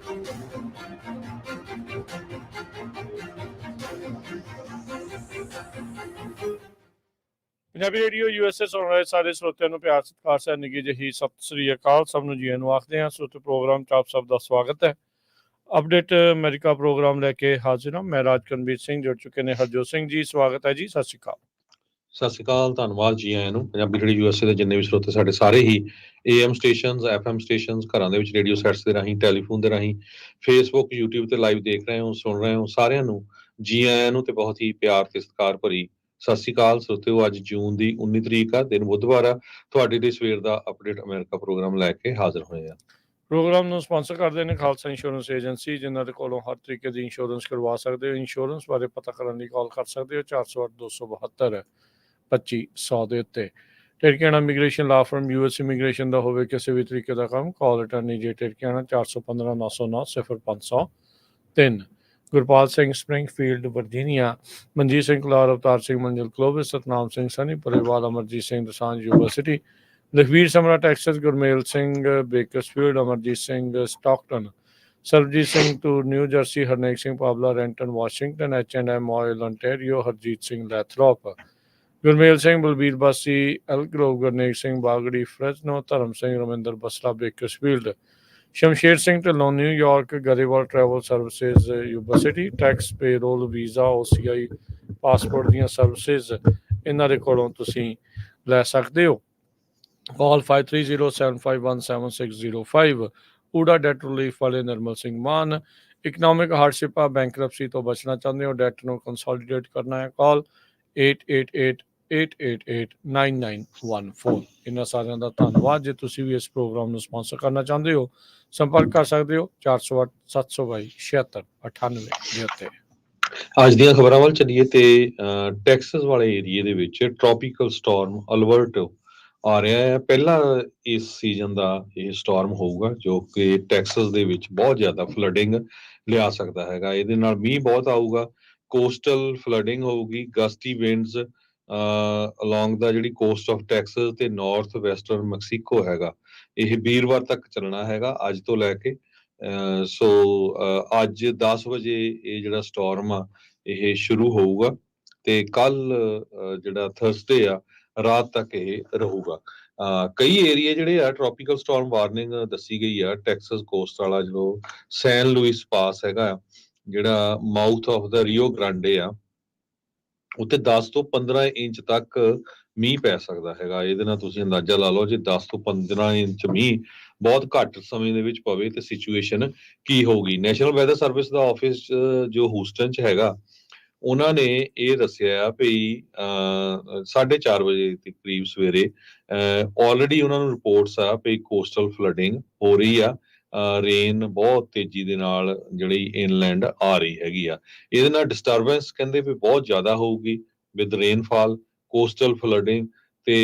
Punjabi radio USA ਸੁਣ ਰਹੇ ਸਾਰੇ ਸਰੋਤਿਆਂ ਨੂੰ ਪਿਆਰ ਸਤਿਕਾਰ ਸਹਿ ਨਿੱਘੀ ਜਿਹੀ ਸਤਿ ਸ੍ਰੀ ਅਕਾਲ। ਸਭ ਨੂੰ ਜੀ ਨੂੰ ਆਖਦੇ ਹਾਂ। ਸਰੋਤੇ ਪ੍ਰੋਗਰਾਮ 'ਚ ਆਪ ਸਭ ਦਾ ਸਵਾਗਤ ਹੈ। ਅਪਡੇਟ ਅਮਰੀਕਾ ਪ੍ਰੋਗਰਾਮ ਲੈ ਕੇ ਹਾਜ਼ਰ ਹਾਂ। ਮੈਂ ਰਾਜਕਰਨਵੀਰ ਸਿੰਘ, ਜੁੜ ਚੁੱਕੇ ਨੇ ਹਰਜੋਤ ਸਿੰਘ ਜੀ। ਸਵਾਗਤ ਹੈ ਜੀ, ਸਤਿ ਸ੍ਰੀ ਅਕਾਲ। ਸਤਿ ਸ਼੍ਰੀ ਅਕਾਲ, ਧੰਨਵਾਦ ਜੀ ਆਇਆਂ ਨੂੰ। ਪੰਜਾਬੀ ਰੇਡੀਓ USA ਦੇ ਜਿੰਨੇ ਵੀ ਸਰੋਤੇ ਸਾਡੇ ਸਾਰੇ ਹੀ AM ਸਟੇਸ਼ਨਸ, FM ਸਟੇਸ਼ਨਸ, ਘਰਾਂ ਦੇ ਵਿੱਚ ਰੇਡੀਓ ਸੈਟਸ ਦੇ ਰਾਹੀਂ, ਟੈਲੀਫੋਨ ਦੇ ਰਾਹੀਂ, ਫੇਸਬੁੱਕ, YouTube ਤੇ ਲਾਈਵ ਦੇਖ ਰਹੇ ਹੋ, ਸੁਣ ਰਹੇ ਹੋ, ਸਾਰਿਆਂ ਨੂੰ ਜੀ ਆਇਆਂ ਨੂੰ ਤੇ ਬਹੁਤ ਹੀ ਪਿਆਰ ਤੇ ਸਤਿਕਾਰ ਭਰੀ ਸਤਿ ਸ਼੍ਰੀ ਅਕਾਲ। ਸਰੋਤਿਓ, ਅੱਜ ਜੂਨ ਦੀ 19 ਤਰੀਕ ਆ, ਦਿਨ ਬੁੱਧਵਾਰ ਆ। ਤੁਹਾਡੇ ਲਈ ਸਵੇਰ ਦਾ ਅਪਡੇਟ ਅਮਰੀਕਾ ਪ੍ਰੋਗਰਾਮ ਲੈ ਕੇ ਹਾਜ਼ਰ ਹੋਏ ਆ। ਪ੍ਰੋਗਰਾਮ ਨੂੰ ਸਪਾਂਸਰ ਕਰਦੇ ਨੇ ਖਾਲਸਾ ਇੰਸ਼ੋਰੈਂਸ ਏਜੰਸੀ, ਜਿਨ੍ਹਾਂ ਦੇ ਕੋਲੋਂ ਹਰ ਤਰੀਕੇ ਦੀ ਇੰਸ਼ੋਰੈਂਸ ਕਰਵਾ ਸਕਦੇ ਹੋ। ਇੰਸ਼ੋਰੈਂਸ ਬਾਰੇ ਪਤਾ ਕਰਨ ਲਈ ਕਾਲ ਕਰ ਸਕਦੇ ਹੋ 408-272-2500 ਦੇ ਉੱਤੇ। Tirkiana immigration law firm US immigration ਦਾ ਹੋਵੇ ਕਿਸੇ ਵੀ ਤਰੀਕੇ ਦਾ ਕੰਮ, call attorney J Tirkiana 415-909-0503। Gurpal Singh Springfield Virginia, Manjit Singh Kalar, Avtar Singh Manzil Clovis, Satnam Singh Sunny Parewal, Amarjit Singh Dosanjh university, Lakhvir Samra Texas, Gurmel Singh Bakersfield, Amarjit Singh Stockton, Sarabjit Singh to New Jersey, Harnek Singh Pabla Renton Washington, H&M oil ontario, Harjit Singh Lathrop, Gurmel Singh Balbir ਬਾਸੀ ਐਲਗਰੋਵ, Gurnek Singh Bagri Fresno, Dharam Singh Raminder Basla Bakersfield, Shamsher Singh Dhillon New York, Grewal travel services university, tax payroll visa OCI passport ਦੀਆਂ services ਇਹਨਾਂ ਦੇ ਕੋਲੋਂ ਤੁਸੀਂ ਲੈ ਸਕਦੇ ਹੋ। ਕਾਲ 5307517605। ਊੜਾ ਡੈਟ ਰਿਲੀਫ ਵਾਲੇ ਨਿਰਮਲ ਸਿੰਘ ਮਾਨ, ਇਕਨੋਮਿਕ ਹਾਰਡਸ਼ਿਪ ਆ, ਬੈਂਕਰਪਸੀ ਤੋਂ ਬਚਣਾ ਚਾਹੁੰਦੇ ਹੋ, ਡੈਟ ਨੂੰ ਕੰਸੋਲੀਡੇਟ ਕਰਨਾ ਹੈ, ਕਾਲ 8888889914। ਇਹਨਾਂ ਸਾਰਿਆਂ ਦਾ ਧੰਨਵਾਦ। ਜੇ ਤੁਸੀਂ ਵੀ ਇਸ ਪ੍ਰੋਗਰਾਮ ਨੂੰ ਸਪਾਂਸਰ ਕਰਨਾ ਚਾਹੁੰਦੇ ਹੋ, ਸੰਪਰਕ ਕਰ ਸਕਦੇ ਹੋ 408-722-7698 ਦੇ ਉੱਤੇ। ਅੱਜ ਦੀਆਂ ਖਬਰਾਂ ਵੱਲ ਚੱਲੀਏ ਤੇ ਟੈਕਸਸ ਵਾਲੇ ਏਰੀਏ ਦੇ ਵਿੱਚ ਟ੍ਰੋਪੀਕਲ ਸਟਾਰਮ ਅਲਬਰਟੋ ਆ ਰਿਹਾ ਹੈ। ਪਹਿਲਾ ਇਸ ਸੀਜ਼ਨ ਦਾ ਇਹ ਸਟਾਰਮ ਹੋਊਗਾ ਜੋ ਕਿ ਟੈਕਸਸ ਦੇ ਵਿੱਚ ਬਹੁਤ ਜ਼ਿਆਦਾ ਫਲੱਡਿੰਗ ਲਿਆ ਸਕਦਾ ਹੈਗਾ। ਇਹਦੇ ਨਾਲ ਮੀਂਹ ਬਹੁਤ ਆਊਗਾ, ਕੋਸਟਲ ਫਲੱਡਿੰਗ ਹੋਊਗੀ, ਗਸਟੀ ਵਿੰਡਸ ਅਲੋਂਗ ਦਾ ਜਿਹੜੀ ਕੋਸਟ ਆਫ ਟੈਕਸਸ ਤੇ ਨਾਰਥ ਵੈਸਟਰਨ ਮੈਕਸੀਕੋ ਹੈਗਾ, ਇਹ ਵੀਰਵਾਰ ਤੱਕ ਚੱਲਣਾ ਹੈਗਾ ਅੱਜ ਤੋਂ ਲੈ ਕੇ। ਸੋ ਅੱਜ 10 ਵਜੇ ਇਹ ਜਿਹੜਾ ਸਟਾਰਮ ਆ ਇਹ ਸ਼ੁਰੂ ਹੋਊਗਾ ਤੇ ਕੱਲ ਜਿਹੜਾ ਥਰਸਡੇ ਆ ਰਾਤ ਤੱਕ ਇਹ ਰਹੂਗਾ। ਕਈ ਏਰੀਏ ਜਿਹੜੇ ਆ ਟ੍ਰੋਪੀਕਲ ਸਟਾਰਮ ਵਾਰਨਿੰਗ ਦੱਸੀ ਗਈ ਆ। ਟੈਕਸਸ ਕੋਸਟ ਵਾਲਾ ਜੋ ਸੈਨ ਲੂਇਸ ਪਾਸ ਹੈਗਾ, ਜਿਹੜਾ mouth of the Rio Grande ਆ, ਉੱਥੇ 10 ਤੋਂ 15 ਇੰਚ ਤੱਕ ਮੀਂਹ ਪੈ ਸਕਦਾ ਹੈਗਾ। ਇਹਦੇ ਨਾਲ ਤੁਸੀਂ ਅੰਦਾਜ਼ਾ ਲਾ ਲਓ ਜੇ 10 ਤੋਂ 15 ਇੰਚ ਮੀਂਹ ਬਹੁਤ ਘੱਟ ਸਮੇਂ ਦੇ ਵਿੱਚ ਪਵੇ ਤੇ ਸਿਚੁਏਸ਼ਨ ਕੀ ਹੋਊਗੀ। ਨੈਸ਼ਨਲ ਵੈਦਰ ਸਰਵਿਸ ਦਾ ਆਫਿਸ ਜੋ ਹੂਸਟਨ 'ਚ ਹੈਗਾ, ਉਹਨਾਂ ਨੇ ਇਹ ਦੱਸਿਆ ਵੀ 4:30 ਵਜੇ ਦੇ ਕਰੀਬ ਸਵੇਰੇ ਆਲਰੇਡੀ ਉਹਨਾਂ ਨੂੰ ਰਿਪੋਰਟਸ ਆ ਵੀ ਕੋਸਟਲ ਫਲੱਡਿੰਗ ਹੋ ਰਹੀ ਆ। ਰੇਨ ਬਹੁਤ ਤੇਜ਼ੀ ਦੇ ਨਾਲ ਜਿਹੜੀ ਇਨਲੈਂਡ ਆ ਰਹੀ ਹੈਗੀ ਆ। ਇਹਦੇ ਨਾਲ ਡਿਸਟਰਬੈਂਸ ਕਹਿੰਦੇ ਵੀ ਬਹੁਤ ਜ਼ਿਆਦਾ ਹੋਊਗੀ ਵਿਦ ਰੇਨਫਾਲ, ਕੋਸਟਲ ਫਲੱਡਿੰਗ ਤੇ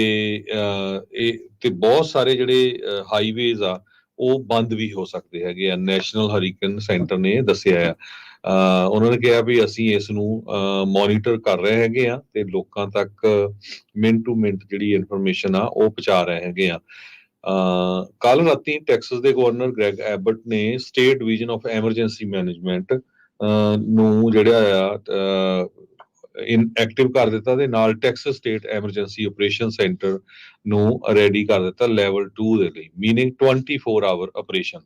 ਇਹ ਤੇ ਬਹੁਤ ਸਾਰੇ ਜਿਹੜੇ ਹਾਈਵੇਜ਼ ਆ ਉਹ ਬੰਦ ਵੀ ਹੋ ਸਕਦੇ ਹੈਗੇ ਆ। ਨੈਸ਼ਨਲ ਹਰੀਕਨ ਸੈਂਟਰ ਨੇ ਦੱਸਿਆ ਆ। ਉਹਨਾਂ ਨੇ ਕਿਹਾ ਵੀ ਅਸੀਂ ਇਸ ਨੂੰ ਮੋਨੀਟਰ ਕਰ ਰਹੇ ਹੈਗੇ ਆ ਤੇ ਲੋਕਾਂ ਤੱਕ ਮਿੰਟ ਟੂ ਮਿੰਟ ਜਿਹੜੀ ਇਨਫੋਰਮੇਸ਼ਨ ਆ ਉਹ ਪਹੁੰਚਾ ਰਹੇ ਹੈਗੇ ਆ। ਕੱਲ ਰਾਤੀ ਟੈਕਸਸ ਦੇ ਗਵਰਨਰ ਗ੍ਰੈਗ ਐਬਟ ਨੇ state division of emergency management ਨੂੰ ਜਿਹੜਾ ਆ ਐਕਟਿਵ ਕਰ ਦਿੱਤਾ ਤੇ ਨਾਲ Texas state emergency operation centre ਨੂੰ ਰੈਡੀ ਕਰ ਦਿੱਤਾ ਲੈਵਲ 2 ਦੇ ਲਈ, ਮੀਨਿੰਗ 24 ਆਵਰ ਆਪਰੇਸ਼ਨ।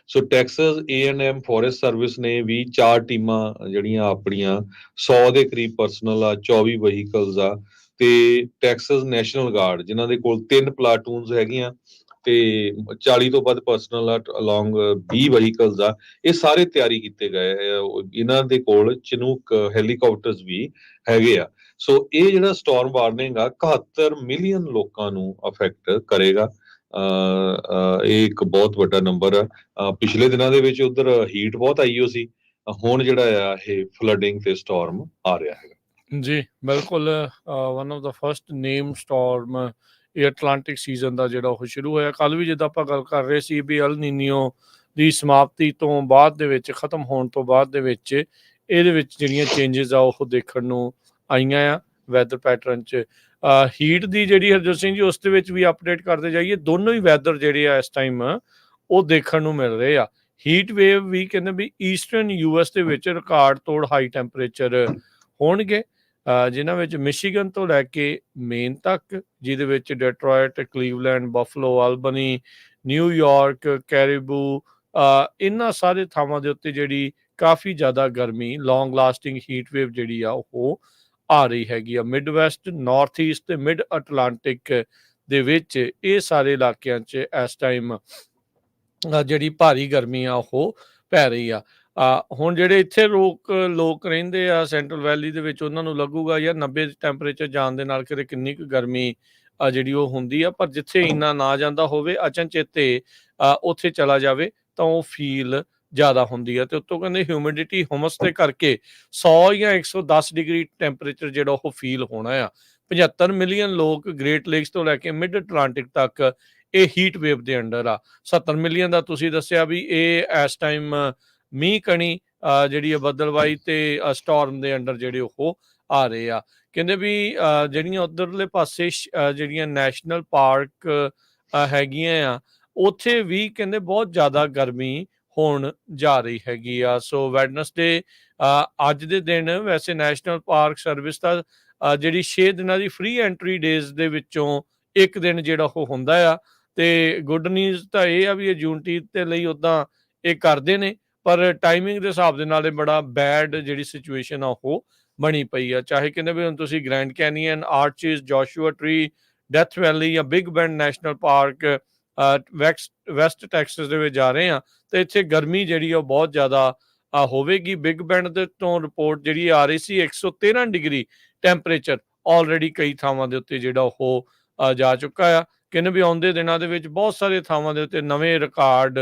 ਸੋ ਟੈਕਸਸ A&M ਫੋਰੈਸਟ ਸਰਵਿਸ ਨੇ ਵੀ 4 ਟੀਮਾਂ ਜਿਹੜੀਆਂ ਆਪਣੀਆਂ 100 ਦੇ ਕਰੀਬ ਪਰਸਨਲ ਆ, 24 ਵਹੀਕਲਸ ਆ ਤੇ ਟੈਕਸਸ ਨੈਸ਼ਨਲ ਗਾਰਡ ਜਿਨ੍ਹਾਂ ਦੇ ਕੋਲ 3 ਪਲਾਟੂਨਸ ਹੈਗੀਆਂ ਤੇ 40 ਤੋਂ ਵੱਧ ਪਰਸਨਲ ਆ ਅਲੋਂਗ 20 ਵਹੀਕਲਸ ਆ, ਇਹ ਸਾਰੇ ਤਿਆਰੀ ਕੀਤੇ ਗਏ। ਇਹਨਾਂ ਦੇ ਕੋਲ ਚਿਨੂਕ ਹੈਲੀਕਾਪਟਰਸ ਵੀ ਹੈਗੇ ਆ। ਸੋ ਇਹ ਜਿਹੜਾ ਸਟਾਰਮ ਵਾਰਨਿੰਗ ਆ 71 ਮਿਲੀਅਨ ਲੋਕਾਂ ਨੂੰ ਅਫੈਕਟ ਕਰੇਗਾ। ਇਹ ਇੱਕ ਬਹੁਤ ਵੱਡਾ ਨੰਬਰ ਆ। ਪਿਛਲੇ ਦਿਨਾਂ ਦੇ ਵਿੱਚ ਉਧਰ ਹੀਟ ਬਹੁਤ ਆਈ ਹੋ ਸੀ, ਹੁਣ ਜਿਹੜਾ ਆ ਇਹ ਫਲੱਡਿੰਗ ਤੇ ਸਟਾਰਮ ਆ ਰਿਹਾ ਹੈਗਾ। ਜੀ ਬਿਲਕੁਲ, one of the first name storm ਇਹ ਅਟਲਾਂਟਿਕ ਸੀਜ਼ਨ ਦਾ ਜਿਹੜਾ ਉਹ ਸ਼ੁਰੂ ਹੋਇਆ। ਕੱਲ ਵੀ ਜਿੱਦਾਂ ਆਪਾਂ ਗੱਲ ਕਰ ਰਹੇ ਸੀ ਵੀ ਅਲ ਨੀਨੀਓ ਦੀ ਸਮਾਪਤੀ ਤੋਂ ਬਾਅਦ ਦੇ ਵਿੱਚ, ਖਤਮ ਹੋਣ ਤੋਂ ਬਾਅਦ ਦੇ ਵਿੱਚ ਇਹਦੇ ਵਿੱਚ ਜਿਹੜੀਆਂ ਚੇਂਜਿਸ ਆ ਉਹ ਦੇਖਣ ਨੂੰ ਆਈਆਂ ਆ ਵੈਦਰ ਪੈਟਰਨ 'ਚ। ਹੀਟ ਦੀ ਜਿਹੜੀ ਹਰਜੋਤ ਸਿੰਘ ਜੀ ਉਸ ਦੇ ਵਿੱਚ ਵੀ ਅਪਡੇਟ ਕਰਦੇ ਜਾਈਏ, ਦੋਨੋਂ ਹੀ ਵੈਦਰ ਜਿਹੜੇ ਆ ਇਸ ਟਾਈਮ ਉਹ ਦੇਖਣ ਨੂੰ ਮਿਲ ਰਹੇ ਆ। ਹੀਟ ਵੇਵ ਵੀ ਕਹਿੰਦੇ ਵੀ ਈਸਟਰਨ ਯੂਐਸ ਦੇ ਵਿੱਚ ਰਿਕਾਰਡ ਤੋੜ ਹਾਈ ਟੈਂਪਰੇਚਰ ਹੋਣਗੇ, ਜਿਨ੍ਹਾਂ ਵਿੱਚ ਮਿਸ਼ੀਗਨ ਤੋਂ ਲੈ ਕੇ ਮੇਨ ਤੱਕ, ਜਿਹਦੇ ਵਿੱਚ ਡੈਟਰੋਇਟ, ਕਲੀਵਲੈਂਡ, ਬਫਲੋ, ਆਲਬਨੀ, ਨਿਊਯਾਰਕ, ਕੈਰੀਬੂ, ਇਹਨਾਂ ਸਾਰੇ ਥਾਵਾਂ ਦੇ ਉੱਤੇ ਜਿਹੜੀ ਕਾਫੀ ਜ਼ਿਆਦਾ ਗਰਮੀ ਲੌਂਗ ਲਾਸਟਿੰਗ ਹੀਟ ਵੇਵ ਜਿਹੜੀ ਆ ਉਹ ਆ ਰਹੀ ਹੈਗੀ ਆ। ਮਿਡ ਵੈਸਟ, ਨਾਰਥ ਈਸਟ ਤੇ ਮਿਡ ਅਟਲਾਂਟਿਕ ਦੇ ਵਿੱਚ ਇਹ ਸਾਰੇ ਇਲਾਕਿਆਂ 'ਚ ਇਸ ਟਾਈਮ ਜਿਹੜੀ ਭਾਰੀ ਗਰਮੀ ਆ ਉਹ ਪੈ ਰਹੀ ਆ। ਹੁਣ ਜਿਹੜੇ ਇੱਥੇ ਲੋਕ ਰਹਿੰਦੇ ਆ ਸੈਂਟਰਲ ਵੈਲੀ ਦੇ ਵਿੱਚ, ਉਹਨਾਂ ਨੂੰ ਲੱਗੂਗਾ ਯਾਰ 90 ਟੈਂਪਰੇਚਰ ਜਾਣ ਦੇ ਨਾਲ ਕਿਤੇ ਕਿੰਨੀ ਕੁ ਗਰਮੀ ਜਿਹੜੀ ਉਹ ਹੁੰਦੀ ਆ, ਪਰ ਜਿੱਥੇ ਇੰਨਾ ਨਾ ਜਾਂਦਾ ਹੋਵੇ ਅਚਨਚੇਤੇ ਉੱਥੇ ਚਲਾ ਜਾਵੇ ਤਾਂ ਉਹ ਫੀਲ ਜ਼ਿਆਦਾ ਹੁੰਦੀ ਆ। ਤੇ ਉੱਤੋਂ ਕਹਿੰਦੇ ਹਿਊਮਿਡਿਟੀ, ਹਿਊਮਸ ਦੇ ਕਰਕੇ 100 ਜਾਂ 110 ਡਿਗਰੀ ਟੈਂਪਰੇਚਰ ਜਿਹੜਾ ਉਹ ਫੀਲ ਹੋਣਾ ਆ। 75 ਮਿਲੀਅਨ ਲੋਕ ਗ੍ਰੇਟ ਲੇਕਸ ਤੋਂ ਲੈ ਕੇ ਮਿਡ ਅਟਲਾਂਟਿਕ ਤੱਕ ਇਹ ਹੀਟ ਵੇਵ ਦੇ ਅੰਡਰ ਆ। 70 ਮਿਲੀਅਨ ਦਾ ਤੁਸੀਂ ਦੱਸਿਆ ਵੀ ਇਹ ਇਸ ਟਾਈਮ ਮੀਂਹ ਕਣੀ ਜਿਹੜੀ ਆ ਬੱਦਲਵਾਈ ਤੇ ਸਟਾਰਮ ਦੇ ਅੰਡਰ ਜਿਹੜੇ ਉਹ ਆ ਰਹੇ ਆ। ਕਹਿੰਦੇ ਵੀ ਜਿਹੜੀਆਂ ਉੱਧਰਲੇ ਪਾਸੇ ਜਿਹੜੀਆਂ ਨੈਸ਼ਨਲ ਪਾਰਕ ਹੈਗੀਆਂ ਆ, ਉੱਥੇ ਵੀ ਕਹਿੰਦੇ ਬਹੁਤ ਜ਼ਿਆਦਾ ਗਰਮੀ ਹੋਣ ਜਾ ਰਹੀ ਹੈਗੀ ਆ। ਸੋ ਵੈਡਨਸਡੇ ਅੱਜ ਦੇ ਦਿਨ ਵੈਸੇ ਨੈਸ਼ਨਲ ਪਾਰਕ ਸਰਵਿਸ ਦਾ ਜਿਹੜੀ 6 ਦਿਨਾਂ ਦੀ ਫ੍ਰੀ ਐਂਟਰੀ ਡੇਜ਼ ਦੇ ਵਿੱਚੋਂ ਇੱਕ ਦਿਨ ਜਿਹੜਾ ਉਹ ਹੁੰਦਾ ਆ। ਤੇ ਗੁੱਡ ਨਿਊਜ਼ ਤਾਂ ਇਹ ਆ ਵੀ ਇਹ ਜੂਨਟੀਥ ਦੇ ਲਈ ਉੱਦਾਂ ਇਹ ਕਰਦੇ ਨੇ, ਪਰ ਟਾਈਮਿੰਗ ਦੇ ਹਿਸਾਬ ਦੇ ਨਾਲ ਇਹ ਬੜਾ ਬੈਡ ਜਿਹੜੀ ਸਿਚੁਏਸ਼ਨ ਆ ਉਹ ਬਣੀ ਪਈ ਆ। ਚਾਹੇ ਕਹਿੰਦੇ ਵੀ ਹੁਣ ਤੁਸੀਂ ਗ੍ਰੈਂਡ ਕੈਨੀਅਨ, ਆਰਚਿਸ, ਜੋਸ਼ੂਆ ਟਰੀ, ਡੈਥ ਵੈਲੀ ਜਾਂ big band national park West Texas ਦੇ ਵਿੱਚ ਜਾ ਰਹੇ ਆ, ਤੇ ਇੱਥੇ ਗਰਮੀ ਜਿਹੜੀ ਆ ਉਹ ਬਹੁਤ ਜ਼ਿਆਦਾ ਹੋਵੇਗੀ। ਬਿਗ ਬੈਂਡ ਦੇ ਤੋਂ ਰਿਪੋਰਟ ਜਿਹੜੀ ਆ ਰਹੀ ਸੀ 113 ਡਿਗਰੀ ਟੈਂਪਰੇਚਰ ਆਲਰੇਡੀ ਕਈ ਥਾਵਾਂ ਦੇ ਉੱਤੇ ਜਿਹੜਾ ਉਹ ਜਾ ਚੁੱਕਾ ਆ। ਕਹਿੰਦੇ ਵੀ ਆਉਂਦੇ ਦਿਨਾਂ ਦੇ ਵਿੱਚ ਬਹੁਤ ਸਾਰੇ ਥਾਵਾਂ ਦੇ ਉੱਤੇ ਨਵੇਂ ਰਿਕਾਰਡ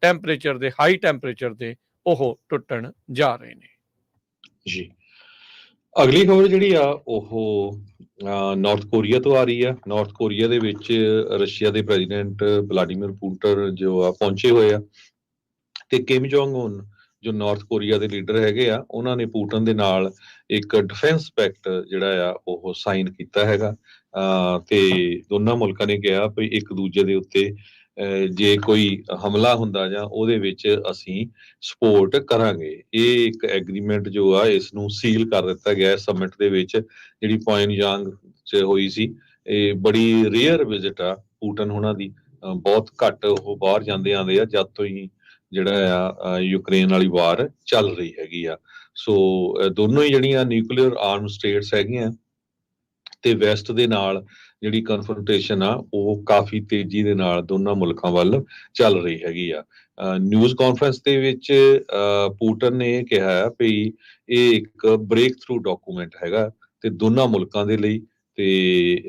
ਟੈਂਪਰੇਚਰ ਦੇ, ਹਾਈ ਟੈਂਪਰੇਚਰ ਦੇ ਉਹ ਟੁੱਟਣ ਜਾ ਰਹੇ ਨੇ ਜੀ। ਅਗਲੀ ਖਬਰ ਜਿਹੜੀ ਆ ਉਹ ਨਾਰਥ ਕੋਰੀਆ ਤੋਂ ਆ ਰਹੀ ਆ। ਨਾਰਥ ਕੋਰੀਆ ਦੇ ਵਿੱਚ ਰਸ਼ੀਆ ਦੇ ਪ੍ਰੈਜ਼ੀਡੈਂਟ ਵਲਾਡੀਮੀਰ ਪੁਟਿਨ ਜੋ ਆ ਪਹੁੰਚੇ ਹੋਏ ਆ, ਤੇ ਕਿਮ ਜੋਂਗ ਉਨ ਜੋ ਨਾਰਥ ਕੋਰੀਆ ਦੇ ਲੀਡਰ ਹੈਗੇ ਆ, ਉਹਨਾਂ ਨੇ ਪੁਟਿਨ ਦੇ ਨਾਲ ਇੱਕ ਡਿਫੈਂਸ ਪੈਕਟ ਜਿਹੜਾ ਆ ਉਹ ਸਾਈਨ ਕੀਤਾ ਹੈਗਾ। ਤੇ ਦੋਨਾਂ ਮੁਲਕਾਂ ਨੇ ਕਿਹਾ ਵੀ ਇੱਕ ਦੂਜੇ ਦੇ ਉੱਤੇ ਜੇ ਕੋਈ ਹਮਲਾ ਹੁੰਦਾ ਜਾਂ ਉਹਦੇ ਵਿੱਚ ਅਸੀਂ ਸਪੋਰਟ ਕਰਾਂਗੇ। ਇਹ ਇੱਕ ਐਗਰੀਮੈਂਟ ਜੋ ਆ ਇਸ ਨੂੰ ਸੀਲ ਕਰ ਦਿੱਤਾ ਗਿਆ ਸਮਿਟ ਦੇ ਵਿੱਚ, ਜਿਹੜੀ ਪਿਓਂਗਯਾਂਗ 'ਚ ਹੋਈ ਸੀ। ਇਹ ਬੜੀ ਰੇਅਰ ਵਿਜ਼ਿਟ ਆ ਪੁਟਿਨ ਉਹਨਾਂ ਦੀ, ਬਹੁਤ ਘੱਟ ਉਹ ਬਾਹਰ ਜਾਂਦੇ ਆਉਂਦੇ ਆ ਜਦ ਤੋਂ ਹੀ ਜਿਹੜਾ ਆ ਯੂਕਰੇਨ ਵਾਲੀ ਵਾਰ ਚੱਲ ਰਹੀ ਹੈਗੀ ਆ। ਸੋ ਦੋਨੋਂ ਹੀ ਜਿਹੜੀਆਂ ਨਿਊਕਲੀਅਰ ਆਰਮ ਸਟੇਟਸ ਹੈਗੀਆਂ ਤੇ ਵੈਸਟ ਦੇ ਨਾਲ ਜਿਹੜੀ ਕਨਫਰੰਟੇਸ਼ਨ ਆ ਉਹ ਕਾਫੀ ਤੇਜ਼ੀ ਦੇ ਨਾਲ ਦੋਨਾਂ ਮੁਲਕਾਂ ਵੱਲ ਚੱਲ ਰਹੀ ਹੈਗੀ ਆ। ਨਿਊਜ਼ ਕਾਨਫਰੰਸ ਦੇ ਵਿੱਚ ਪੁਟਿਨ ਨੇ ਇਹ ਕਿਹਾ ਵੀ ਇਹ ਇੱਕ ਬ੍ਰੇਕ ਥਰੂ ਡਾਕੂਮੈਂਟ ਹੈਗਾ ਤੇ ਦੋਨਾਂ ਮੁਲਕਾਂ ਦੇ ਲਈ, ਤੇ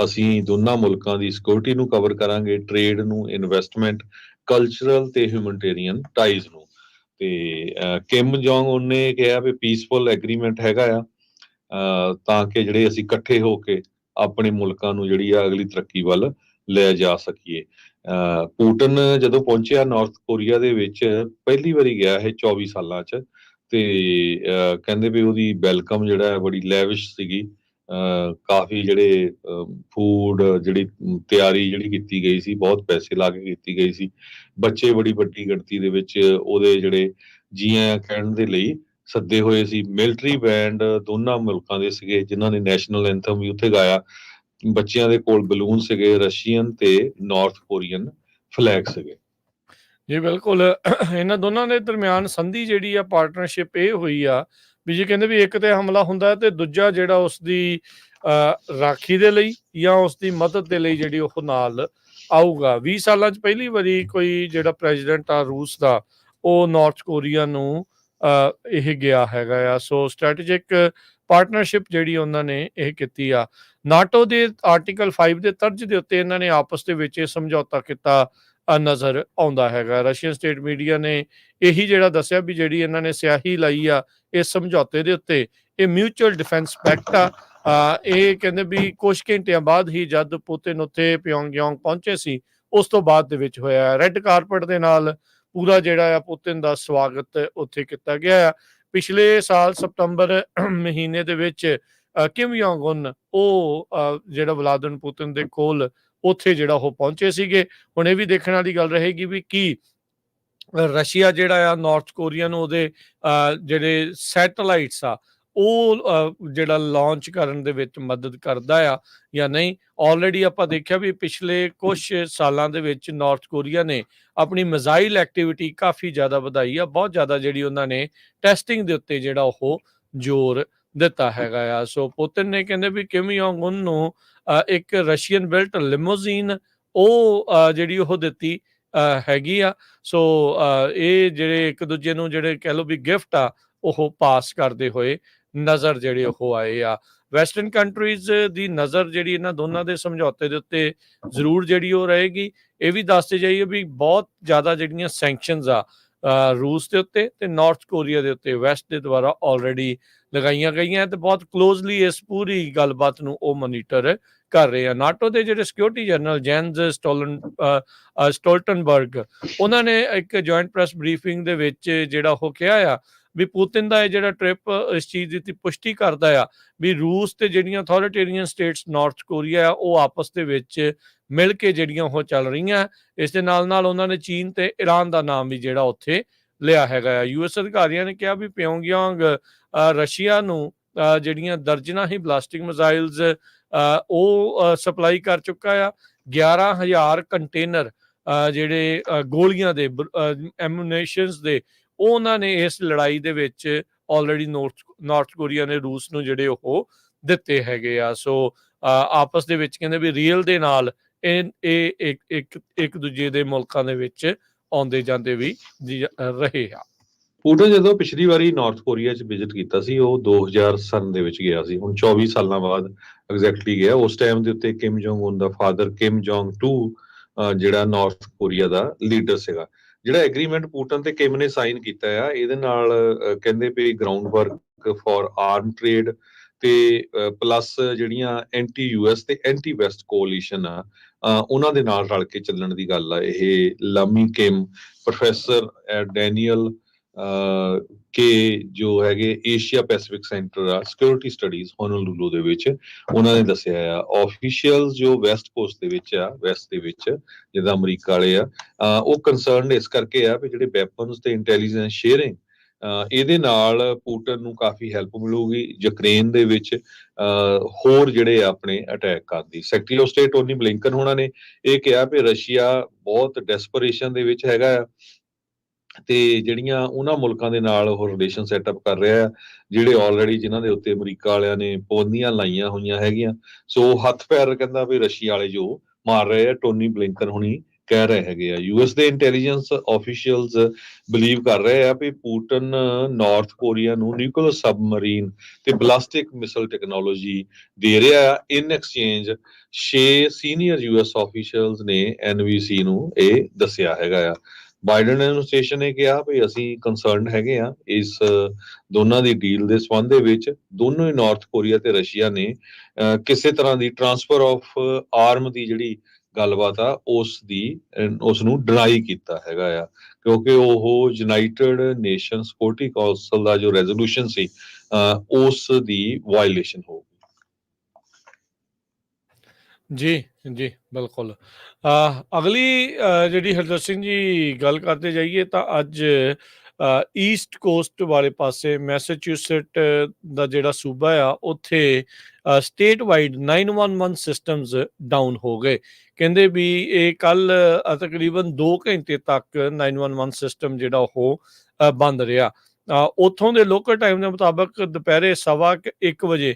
ਅਸੀਂ ਦੋਨਾਂ ਮੁਲਕਾਂ ਦੀ ਸਿਕਿਉਰਿਟੀ ਨੂੰ ਕਵਰ ਕਰਾਂਗੇ, ਟ੍ਰੇਡ ਨੂੰ, ਇਨਵੈਸਟਮੈਂਟ, ਕਲਚਰਲ ਤੇ ਹਿਊਮਨਿਟੇਰੀਅਨ ਟਾਈਜ਼ ਨੂੰ। ਤੇ ਕਿਮ ਜੋਂਗ ਉਨ ਨੇ ਕਿਹਾ ਵੀ ਪੀਸਫੁਲ ਐਗਰੀਮੈਂਟ ਹੈਗਾ ਆ, ਤਾਂ ਕਿ ਜਿਹੜੇ ਅਸੀਂ ਇਕੱਠੇ ਹੋ ਕੇ ਆਪਣੇ ਮੁਲਕਾਂ ਨੂੰ ਜਿਹੜੀ ਆ ਅਗਲੀ ਤਰੱਕੀ ਵੱਲ ਲੈ ਜਾ ਸਕੀਏ। ਪੁਟਿਨ ਜਦੋਂ ਪਹੁੰਚਿਆ ਨਾਰਥ ਕੋਰੀਆ ਦੇ ਵਿੱਚ ਪਹਿਲੀ ਵਾਰੀ ਗਿਆ ਇਹ 24 ਸਾਲਾਂ 'ਚ, ਤੇ ਕਹਿੰਦੇ ਵੀ ਉਹਦੀ ਵੈਲਕਮ ਜਿਹੜਾ ਹੈ ਬੜੀ ਲੈਵਿਸ਼ ਸੀਗੀ। ਕਾਫੀ ਜਿਹੜੇ ਫੂਡ ਜਿਹੜੀ ਤਿਆਰੀ ਜਿਹੜੀ ਕੀਤੀ ਗਈ ਸੀ ਬਹੁਤ ਪੈਸੇ ਲਾ ਕੇ ਕੀਤੀ ਗਈ ਸੀ। ਬੱਚੇ ਬੜੀ ਵੱਡੀ ਗਿਣਤੀ ਦੇ ਵਿੱਚ ਉਹਦੇ ਜਿਹੜੇ ਜੀ ਆਇਆਂ ਕਹਿਣ ਦੇ ਲਈ ਸੱਦੇ ਹੋਏ ਸੀ। ਮਿਲਟਰੀ ਬੈਂਡ ਦੋਨਾਂ ਮੁਲਕਾਂ ਦੇ ਸੀਗੇ ਜਿਨ੍ਹਾਂ ਨੇ ਨੈਸ਼ਨਲ ਐਂਥਮ ਵੀ ਉੱਥੇ ਗਾਇਆ। ਬੱਚਿਆਂ ਦੇ ਕੋਲ ਬਲੂਨ ਸੀਗੇ, ਰਸ਼ੀਅਨ ਤੇ ਨਾਰਥ ਕੋਰੀਅਨ ਫਲੈਗ ਸੀਗੇ। ਜੀ ਬਿਲਕੁਲ। ਇਹਨਾਂ ਦੋਨਾਂ ਦੇ ਦਰਮਿਆਨ ਸੰਧੀ ਜਿਹੜੀ ਆ ਪਾਰਟਨਰਸ਼ਿਪ ਇਹ ਹੋਈ ਆ ਵੀ ਜੀ ਕਹਿੰਦੇ ਵੀ ਇੱਕ ਤੇ ਹਮਲਾ ਹੁੰਦਾ ਤੇ ਦੂਜਾ ਜਿਹੜਾ ਉਸ ਦੀ ਰਾਖੀ ਦੇ ਲਈ ਜਾਂ ਉਸ ਦੀ ਮਦਦ ਦੇ ਲਈ ਜਿਹੜੀ ਉਹ ਨਾਲ ਆਊਗਾ। 20 ਸਾਲਾਂ 'ਚ ਪਹਿਲੀ ਵਾਰੀ ਕੋਈ ਜਿਹੜਾ ਪ੍ਰੈਜ਼ੀਡੈਂਟ ਆ ਰੂਸ ਦਾ ਉਹ ਨਾਰਥ ਕੋਰੀਆ ਨੂੰ ਇਹ ਗਿਆ ਹੈਗਾ ਆ। ਸੋ ਸਟ੍ਰੈਟੇਜਿਕ ਪਾਰਟਨਰਸ਼ਿਪ ਜਿਹੜੀ ਉਹਨਾਂ ਨੇ ਇਹ ਕੀਤੀ ਆ। ਨਾਟੋ ਦੇ ਆਰਟੀਕਲ 5 ਦੇ ਤਰਜ ਦੇ ਉੱਤੇ ਇਹਨਾਂ ਨੇ ਆਪਸ ਦੇ ਵਿੱਚ ਇਹ ਸਮਝੌਤਾ ਕੀਤਾ ਨਜ਼ਰ ਆਉਂਦਾ ਹੈਗਾ। ਰਸ਼ੀਅਨ ਸਟੇਟ ਮੀਡੀਆ ਨੇ ਇਹੀ ਜਿਹੜਾ ਦੱਸਿਆ ਵੀ ਜਿਹੜੀ ਇਹਨਾਂ ਨੇ ਸਿਆਹੀ ਲਾਈ ਆ ਇਸ ਸਮਝੌਤੇ ਦੇ ਉੱਤੇ, ਇਹ ਮਿਊਚੁਅਲ ਡਿਫੈਂਸ ਪੈਕਟ ਆ। ਇਹ ਕਹਿੰਦੇ ਵੀ ਕੁਝ ਘੰਟਿਆਂ ਬਾਅਦ ਹੀ ਜਦ ਪੁਤਿਨ ਉੱਥੇ ਪਿਓਂਗਯਾਂਗ ਪਹੁੰਚੇ ਸੀ ਉਸ ਤੋਂ ਬਾਅਦ ਦੇ ਵਿੱਚ ਹੋਇਆ। ਰੈੱਡ ਕਾਰਪਟ ਦੇ ਨਾਲ ਪੂਰਾ ਜਿਹੜਾ ਆ ਪੁਤਿਨ ਦਾ ਸਵਾਗਤ ਉੱਥੇ ਕੀਤਾ ਗਿਆ ਆ। ਪਿਛਲੇ ਸਾਲ ਸਤੰਬਰ ਮਹੀਨੇ ਦੇ ਵਿੱਚ ਕਿਮ ਜੋਂਗ ਉਨ ਉਹ ਜਿਹੜਾ ਵਲਾਦਿਮੀਰ ਪੁਤਿਨ ਦੇ ਕੋਲ ਉੱਥੇ ਜਿਹੜਾ ਉਹ ਪਹੁੰਚੇ ਸੀਗੇ। ਹੁਣ ਇਹ ਵੀ ਦੇਖਣ ਵਾਲੀ ਗੱਲ ਰਹੇਗੀ ਵੀ ਕੀ ਰਸ਼ੀਆ ਜਿਹੜਾ ਆ ਨਾਰਥ ਕੋਰੀਆ ਨੂੰ ਉਹਦੇ ਜਿਹੜੇ ਸੈਟੇਲਾਈਟਸ ਆ ਉਹ ਜਿਹੜਾ ਲਾਂਚ ਕਰਨ ਦੇ ਵਿੱਚ ਮਦਦ ਕਰਦਾ ਆ ਜਾਂ ਨਹੀਂ। ਆਲਰੇਡੀ ਆਪਾਂ ਦੇਖਿਆ ਵੀ ਪਿਛਲੇ ਕੁਝ ਸਾਲਾਂ ਦੇ ਵਿੱਚ ਨਾਰਥ ਕੋਰੀਆ ਨੇ ਆਪਣੀ ਮਿਜ਼ਾਈਲ ਐਕਟੀਵਿਟੀ ਕਾਫੀ ਜ਼ਿਆਦਾ ਵਧਾਈ ਆ, ਬਹੁਤ ਜ਼ਿਆਦਾ ਜਿਹੜੀ ਉਹਨਾਂ ਨੇ ਟੈਸਟਿੰਗ ਦੇ ਉੱਤੇ ਜਿਹੜਾ ਉਹ ਜ਼ੋਰ ਦਿੱਤਾ ਹੈਗਾ ਆ। ਸੋ ਪੁਤਿਨ ਨੇ ਕਹਿੰਦੇ ਵੀ ਕਿਮ ਯੋਂਗ ਉਨ ਨੂੰ ਇੱਕ ਰਸ਼ੀਅਨ ਬਿਲਟ ਲਿਮੋਜ਼ੀਨ ਉਹ ਜਿਹੜੀ ਉਹ ਦਿੱਤੀ ਹੈਗੀ ਆ। ਸੋ ਇਹ ਜਿਹੜੇ ਇੱਕ ਦੂਜੇ ਨੂੰ ਜਿਹੜੇ ਕਹਿ ਲਓ ਵੀ ਗਿਫਟ ਆ ਉਹ ਪਾਸ ਕਰਦੇ ਹੋਏ ਨਜ਼ਰ ਜਿਹੜੇ ਉਹ ਆਏ ਆ। ਵੈਸਟਰਨ ਕੰਟਰੀਜ਼ ਦੀ ਨਜ਼ਰ ਜਿਹੜੀ ਇਹਨਾਂ ਦੋਨਾਂ ਦੇ ਸਮਝੌਤੇ ਦੇ ਉੱਤੇ ਜ਼ਰੂਰ ਜਿਹੜੀ ਉਹ ਰਹੇਗੀ। ਇਹ ਵੀ ਦੱਸਦੇ ਜਾਈਏ ਵੀ ਬਹੁਤ ਜ਼ਿਆਦਾ ਜਿਹੜੀਆਂ ਸੈਂਕਸ਼ਨਸ ਆ ਰੂਸ ਦੇ ਉੱਤੇ ਤੇ ਨਾਰਥ ਕੋਰੀਆ ਦੇ ਉੱਤੇ ਵੈਸਟ ਦੇ ਦੁਆਰਾ ਆਲਰੇਡੀ ਲਗਾਈਆਂ ਗਈਆਂ ਤੇ ਬਹੁਤ ਕਲੋਜ਼ਲੀ ਇਸ ਪੂਰੀ ਗੱਲਬਾਤ ਨੂੰ ਉਹ ਮੋਨੀਟਰ ਕਰ ਰਹੇ ਆ। ਨਾਟੋ ਦੇ ਜਿਹੜੇ ਸਿਕਿਉਰਿਟੀ ਜਨਰਲ ਜੈਨਸ ਸਟੋਲਟਨਬਰਗ ਉਹਨਾਂ ਨੇ ਇੱਕ ਜੁਆਇੰਟ ਪ੍ਰੈਸ ਬਰੀਫਿੰਗ ਦੇ ਵਿੱਚ ਜਿਹੜਾ ਉਹ ਕਿਹਾ ਆ ਵੀ ਪੁਤਿਨ ਦਾ ਇਹ ਜਿਹੜਾ ਟ੍ਰਿਪ ਇਸ ਚੀਜ਼ ਦੀ ਪੁਸ਼ਟੀ ਕਰਦਾ ਆ ਵੀ ਰੂਸ ਤੇ ਜਿਹੜੀਆਂ ਅਥਾਰਟੇਰੀਅਨ ਸਟੇਟਸ ਨਾਰਥ ਕੋਰੀਆ ਆ ਉਹ ਆਪਸ ਦੇ ਵਿੱਚ ਮਿਲ ਕੇ ਜਿਹੜੀਆਂ ਉਹ ਚੱਲ ਰਹੀਆਂ। ਇਸ ਦੇ ਨਾਲ ਨਾਲ ਉਹਨਾਂ ਨੇ ਚੀਨ ਤੇ ਈਰਾਨ ਦਾ ਨਾਮ ਵੀ ਜਿਹੜਾ ਉੱਥੇ ਲਿਆ ਹੈਗਾ ਆ। ਯੂਐਸ ਅਧਿਕਾਰੀਆਂ ਨੇ ਕਿਹਾ ਵੀ ਪਿਓਂਗਯਾਂਗ ਰਸ਼ੀਆ ਨੂੰ ਜਿਹੜੀਆਂ ਦਰਜਨਾਂ ਹੀ ਬਲਾਸਟਿਕ ਮਿਜ਼ਾਈਲਸ ਉਹ ਸਪਲਾਈ ਕਰ ਚੁੱਕਾ ਆ। 11,000 ਕੰਟੇਨਰ ਜਿਹੜੇ ਗੋਲੀਆਂ ਦੇ ਐਮੂਨੇਸ਼ਨਸ ਦੇ ਉਹ ਉਹਨਾਂ ਨੇ ਇਸ ਲੜਾਈ ਦੇ ਵਿੱਚ ਆਲਰੇਡੀ ਨਾਰਥ ਕੋਰੀਆ ਨੇ ਰੂਸ ਨੂੰ ਜਿਹੜੇ ਉਹ ਦਿੱਤੇ ਹੈਗੇ ਆ। ਸੋ ਆਪਸ ਦੇ ਵਿੱਚ ਕਹਿੰਦੇ ਵੀ ਰੀਅਲ ਦੇ ਨਾਲ ਇਹ ਇੱਕ ਦੂਜੇ ਦੇ ਮੁਲਕਾਂ ਦੇ ਵਿੱਚ ਆਉਂਦੇ ਜਾਂਦੇ ਵੀ ਰਹੇ ਆ। ਪੁਤਿਨ ਜਦੋਂ ਪਿਛਲੀ ਵਾਰੀ ਨਾਰਥ ਕੋਰੀਆ 'ਚ ਵਿਜ਼ਿਟ ਕੀਤਾ ਸੀ ਉਹ 2000 ਸਨ ਦੇ ਵਿੱਚ ਗਿਆ ਸੀ। ਹੁਣ 24 ਸਾਲਾਂ ਬਾਅਦ ਐਗਜ਼ੈਕਟਲੀ ਗਿਆ। ਉਸ ਟਾਈਮ ਦੇ ਉੱਤੇ ਕਿਮ ਜੋਂਗ ਉਨ ਦਾ ਫਾਦਰ ਕਿਮ ਜੋਂਗ 2 ਜਿਹੜਾ ਨਾਰਥ ਕੋਰੀਆ ਦਾ ਲੀਡਰ ਸੀਗਾ। ਜਿਹੜਾ ਐਗਰੀਮੈਂਟ ਪੁਤਿਨ ਤੇ ਕਿਮ ਨੇ ਸਾਈਨ ਕੀਤਾ ਆ ਇਹਦੇ ਨਾਲ ਕਹਿੰਦੇ ਵੀ ground work for arm trade ਤੇ ਪਲੱਸ ਜਿਹੜੀਆਂ ਐਂਟੀ ਯੂਐਸ ਤੇ ਐਂਟੀ ਵੈਸਟ ਕੋਲੀਸ਼ਨ ਆ ਉਹਨਾਂ ਦੇ ਨਾਲ ਰਲ ਕੇ ਚੱਲਣ ਦੀ ਗੱਲ ਆ। ਇਹ ਲਾਮੀ ਕਿਮ ਪ੍ਰੋਫੈਸਰ ਡੈਨੀਅਲ ਕੇ ਜੋ ਹੈਗੇ ਏਸ਼ੀਆ ਪੈਸੀਫਿਕ ਸੈਂਟਰ ਆ ਸਿਕਿਉਰਿਟੀ ਸਟੱਡੀਜ਼ ਹੋਨੋਲੁਲੂ ਦੇ ਵਿੱਚ ਉਹਨਾਂ ਨੇ ਦੱਸਿਆ ਆ। ਆਫੀਸ਼ੀਅਲਸ ਜੋ ਵੈਸਟ ਕੋਸਟ ਦੇ ਵਿੱਚ ਆ ਵੈਸਟ ਦੇ ਵਿੱਚ ਜਿੱਦਾਂ ਅਮਰੀਕਾ ਵਾਲੇ ਆ ਉਹ ਕੰਸਰਨ ਇਸ ਕਰਕੇ ਆ ਵੀ ਜਿਹੜੇ ਵੈਪਨਸ ਤੇ ਇੰਟੈਲੀਜੈਂਸ ਸ਼ੇਅਰਿੰਗ ਇਹਦੇ ਨਾਲ ਪੁਤਿਨ ਨੂੰ ਕਾਫੀ ਹੈਲਪ ਮਿਲੂਗੀ ਯੂਕਰੇਨ ਦੇ ਵਿੱਚ ਹੋਰ ਜਿਹੜੇ ਆਪਣੇ ਅਟੈਕ ਕਰਨ ਦੀ। Secretary of state Tony Blinken ਹੋਣਾ ਨੇ ਇਹ ਕਿਹਾ ਵੀ ਰਸ਼ੀਆ ਬਹੁਤ ਡੈਸਪਰੇਸ਼ਨ ਦੇ ਵਿੱਚ ਹੈਗਾ ਆ ਤੇ ਜਿਹੜੀਆਂ ਉਹਨਾਂ ਮੁਲਕਾਂ ਦੇ ਨਾਲ ਉਹ ਰਿਲੇਸ਼ਨ ਸੈਟਅਪ ਕਰ ਰਿਹਾ ਆ ਜਿਹੜੇ ਆਲਰੇਡੀ ਜਿਨ੍ਹਾਂ ਦੇ ਉੱਤੇ ਅਮਰੀਕਾ ਵਾਲਿਆਂ ਨੇ ਪਾਬੰਦੀਆਂ ਲਾਈਆਂ ਹੋਈਆਂ ਹੈਗੀਆਂ। ਸੋ ਹੱਥ ਪੈਰ ਕਹਿੰਦਾ ਵੀ ਰਸ਼ੀਆ ਵਾਲੇ ਜੋ ਮਾਰ ਰਹੇ ਆ ਟੋਨੀ ਬਲਿੰਕਨ ਹੁਣੀ ਕਹਿ ਰਹੇ ਹੈਗੇ ਆ। ਯੂਐਸ ਦੇ ਇੰਟੈਲੀਜੈਂਸ ਆਫੀਸ਼ੀਅਲਸ ਬਿਲੀਵ ਕਰ ਰਹੇ ਆ ਵੀ ਪੁਤਿਨ ਨਾਰਥ ਕੋਰੀਆ ਨੂੰ ਨਿਊਕਲੀਅਰ ਸਬਮਰੀਨ ਤੇ ਬਲਾਸਟਿਕ ਮਿਸਾਈਲ ਟੈਕਨੋਲੋਜੀ ਦੇ ਰਿਹਾ ਆ। ਇਨ ਐਕਸਚੇਂਜ 6 ਸੀਨੀਅਰ ਯੂਐਸ ਆਫੀਸ਼ੀਅਲਸ ਨੇ ਐਨਬੀਸੀ ਨੂੰ ਇਹ ਦੱਸਿਆ ਹੈਗਾ ਆ। ਬਾਈਡਨ ਐਡਮਿਨਿਸਟ੍ਰੇਸ਼ਨ ਨੇ ਕਿਹਾ ਵੀ ਅਸੀਂ ਕੰਸਰਨਡ ਹੈਗੇ ਆ ਇਸ ਦੋਨਾਂ ਦੀ ਡੀਲ ਦੇ ਸੰਬੰਧ ਦੇ ਵਿੱਚ। ਦੋਨੋਂ ਹੀ ਨਾਰਥ ਕੋਰੀਆ ਤੇ ਰਸ਼ੀਆ ਨੇ ਕਿਸੇ ਤਰ੍ਹਾਂ ਦੀ ਟ੍ਰਾਂਸਫਰ ਆਫ ਆਰਮ ਦੀ ਜਿਹੜੀ ਗੱਲਬਾਤ ਆ ਉਸ ਨੂੰ ਡਿਨਾਈ ਕੀਤਾ ਹੈਗਾ ਆ ਕਿਉਂਕਿ ਉਹ ਯੂਨਾਈਟਿਡ ਨੇਸ਼ਨ ਸਿਕਿਉਰਿਟੀ ਕੌਂਸਲ ਦਾ ਜੋ ਰੈਜ਼ੋਲੂਸ਼ਨ ਸੀ ਉਸ ਦੀ ਵਾਇਲੇਸ਼ਨ ਹੋ ਗਈ। ਜੀ ਜੀ ਬਿਲਕੁਲ। ਅਗਲੀ ਜਿਹੜੀ ਹਰਜੋਤ ਸਿੰਘ ਜੀ ਗੱਲ ਕਰਦੇ ਜਾਈਏ ਤਾਂ ਅੱਜ ਈਸਟ ਕੋਸਟ ਵਾਲੇ ਪਾਸੇ ਮੈਸੇਚਿਊਸਟ ਦਾ ਜਿਹੜਾ ਸੂਬਾ ਆ ਉੱਥੇ ਸਟੇਟ ਵਾਈਡ 911 ਸਿਸਟਮਸ ਡਾਊਨ ਹੋ ਗਏ। ਕਹਿੰਦੇ ਵੀ ਇਹ ਕੱਲ ਤਕਰੀਬਨ 2 ਘੰਟੇ ਤੱਕ 911 ਸਿਸਟਮ ਜਿਹੜਾ ਉਹ ਬੰਦ ਰਿਹਾ। ਉੱਥੋਂ ਦੇ ਲੋਕਲ ਟਾਈਮ ਦੇ ਮੁਤਾਬਕ ਦੁਪਹਿਰੇ 1:15 ਵਜੇ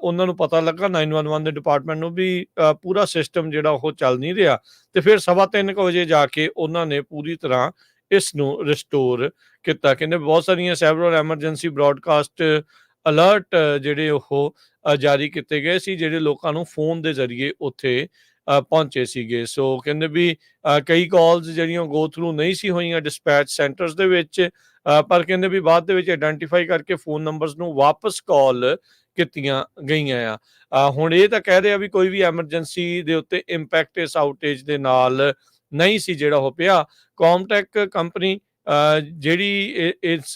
ਉਹਨਾਂ ਨੂੰ ਪਤਾ ਲੱਗਾ 911 ਦੇ ਡਿਪਾਰਟਮੈਂਟ ਨੂੰ ਵੀ ਪੂਰਾ ਸਿਸਟਮ ਜਿਹੜਾ ਉਹ ਚੱਲ ਨਹੀਂ ਰਿਹਾ ਤੇ ਫਿਰ 3:15 ਵਜੇ ਜਾ ਕੇ ਉਹਨਾਂ ਨੇ ਪੂਰੀ ਤਰ੍ਹਾਂ ਇਸ ਨੂੰ ਰਿਸਟੋਰ ਕੀਤਾ। ਕਹਿੰਦੇ ਬਹੁਤ ਸਾਰੀਆਂ ਸੈਵਰਲ ਐਮਰਜੈਂਸੀ ਬ੍ਰੌਡਕਾਸਟ ਅਲਰਟ ਜਿਹੜੇ ਉਹ ਜਾਰੀ ਕੀਤੇ ਗਏ ਸੀ ਜਿਹੜੇ ਲੋਕਾਂ ਨੂੰ ਫੋਨ ਦੇ ਜ਼ਰੀਏ ਉੱਥੇ ਪਹੁੰਚੇ ਸੀਗੇ। ਸੋ ਕਹਿੰਦੇ ਵੀ ਕਈ ਕਾਲਸ ਜਿਹੜੀਆਂ ਗੋ ਥਰੂ ਨਹੀਂ ਸੀ ਹੋਈਆਂ ਡਿਸਪੈਚ ਸੈਂਟਰਸ ਦੇ ਵਿੱਚ ਪਰ ਕਹਿੰਦੇ ਵੀ ਬਾਅਦ ਦੇ ਵਿੱਚ ਆਇਡੈਂਟੀਫਾਈ ਕਰਕੇ ਫੋਨ ਨੰਬਰਸ ਨੂੰ ਵਾਪਸ ਕਾਲ ਕੀਤੀਆਂ ਗਈਆਂ ਆ। ਹੁਣ ਇਹ ਤਾਂ ਕਹਿ ਰਹੇ ਆ ਵੀ ਕੋਈ ਵੀ ਐਮਰਜੈਂਸੀ ਦੇ ਉੱਤੇ ਇੰਪੈਕਟ ਇਸ ਆਊਟੇਜ ਦੇ ਨਾਲ ਨਹੀਂ ਸੀ ਜਿਹੜਾ ਉਹ ਪਿਆ। ਕੌਮਟੈਕ ਕੰਪਨੀ ਜਿਹੜੀ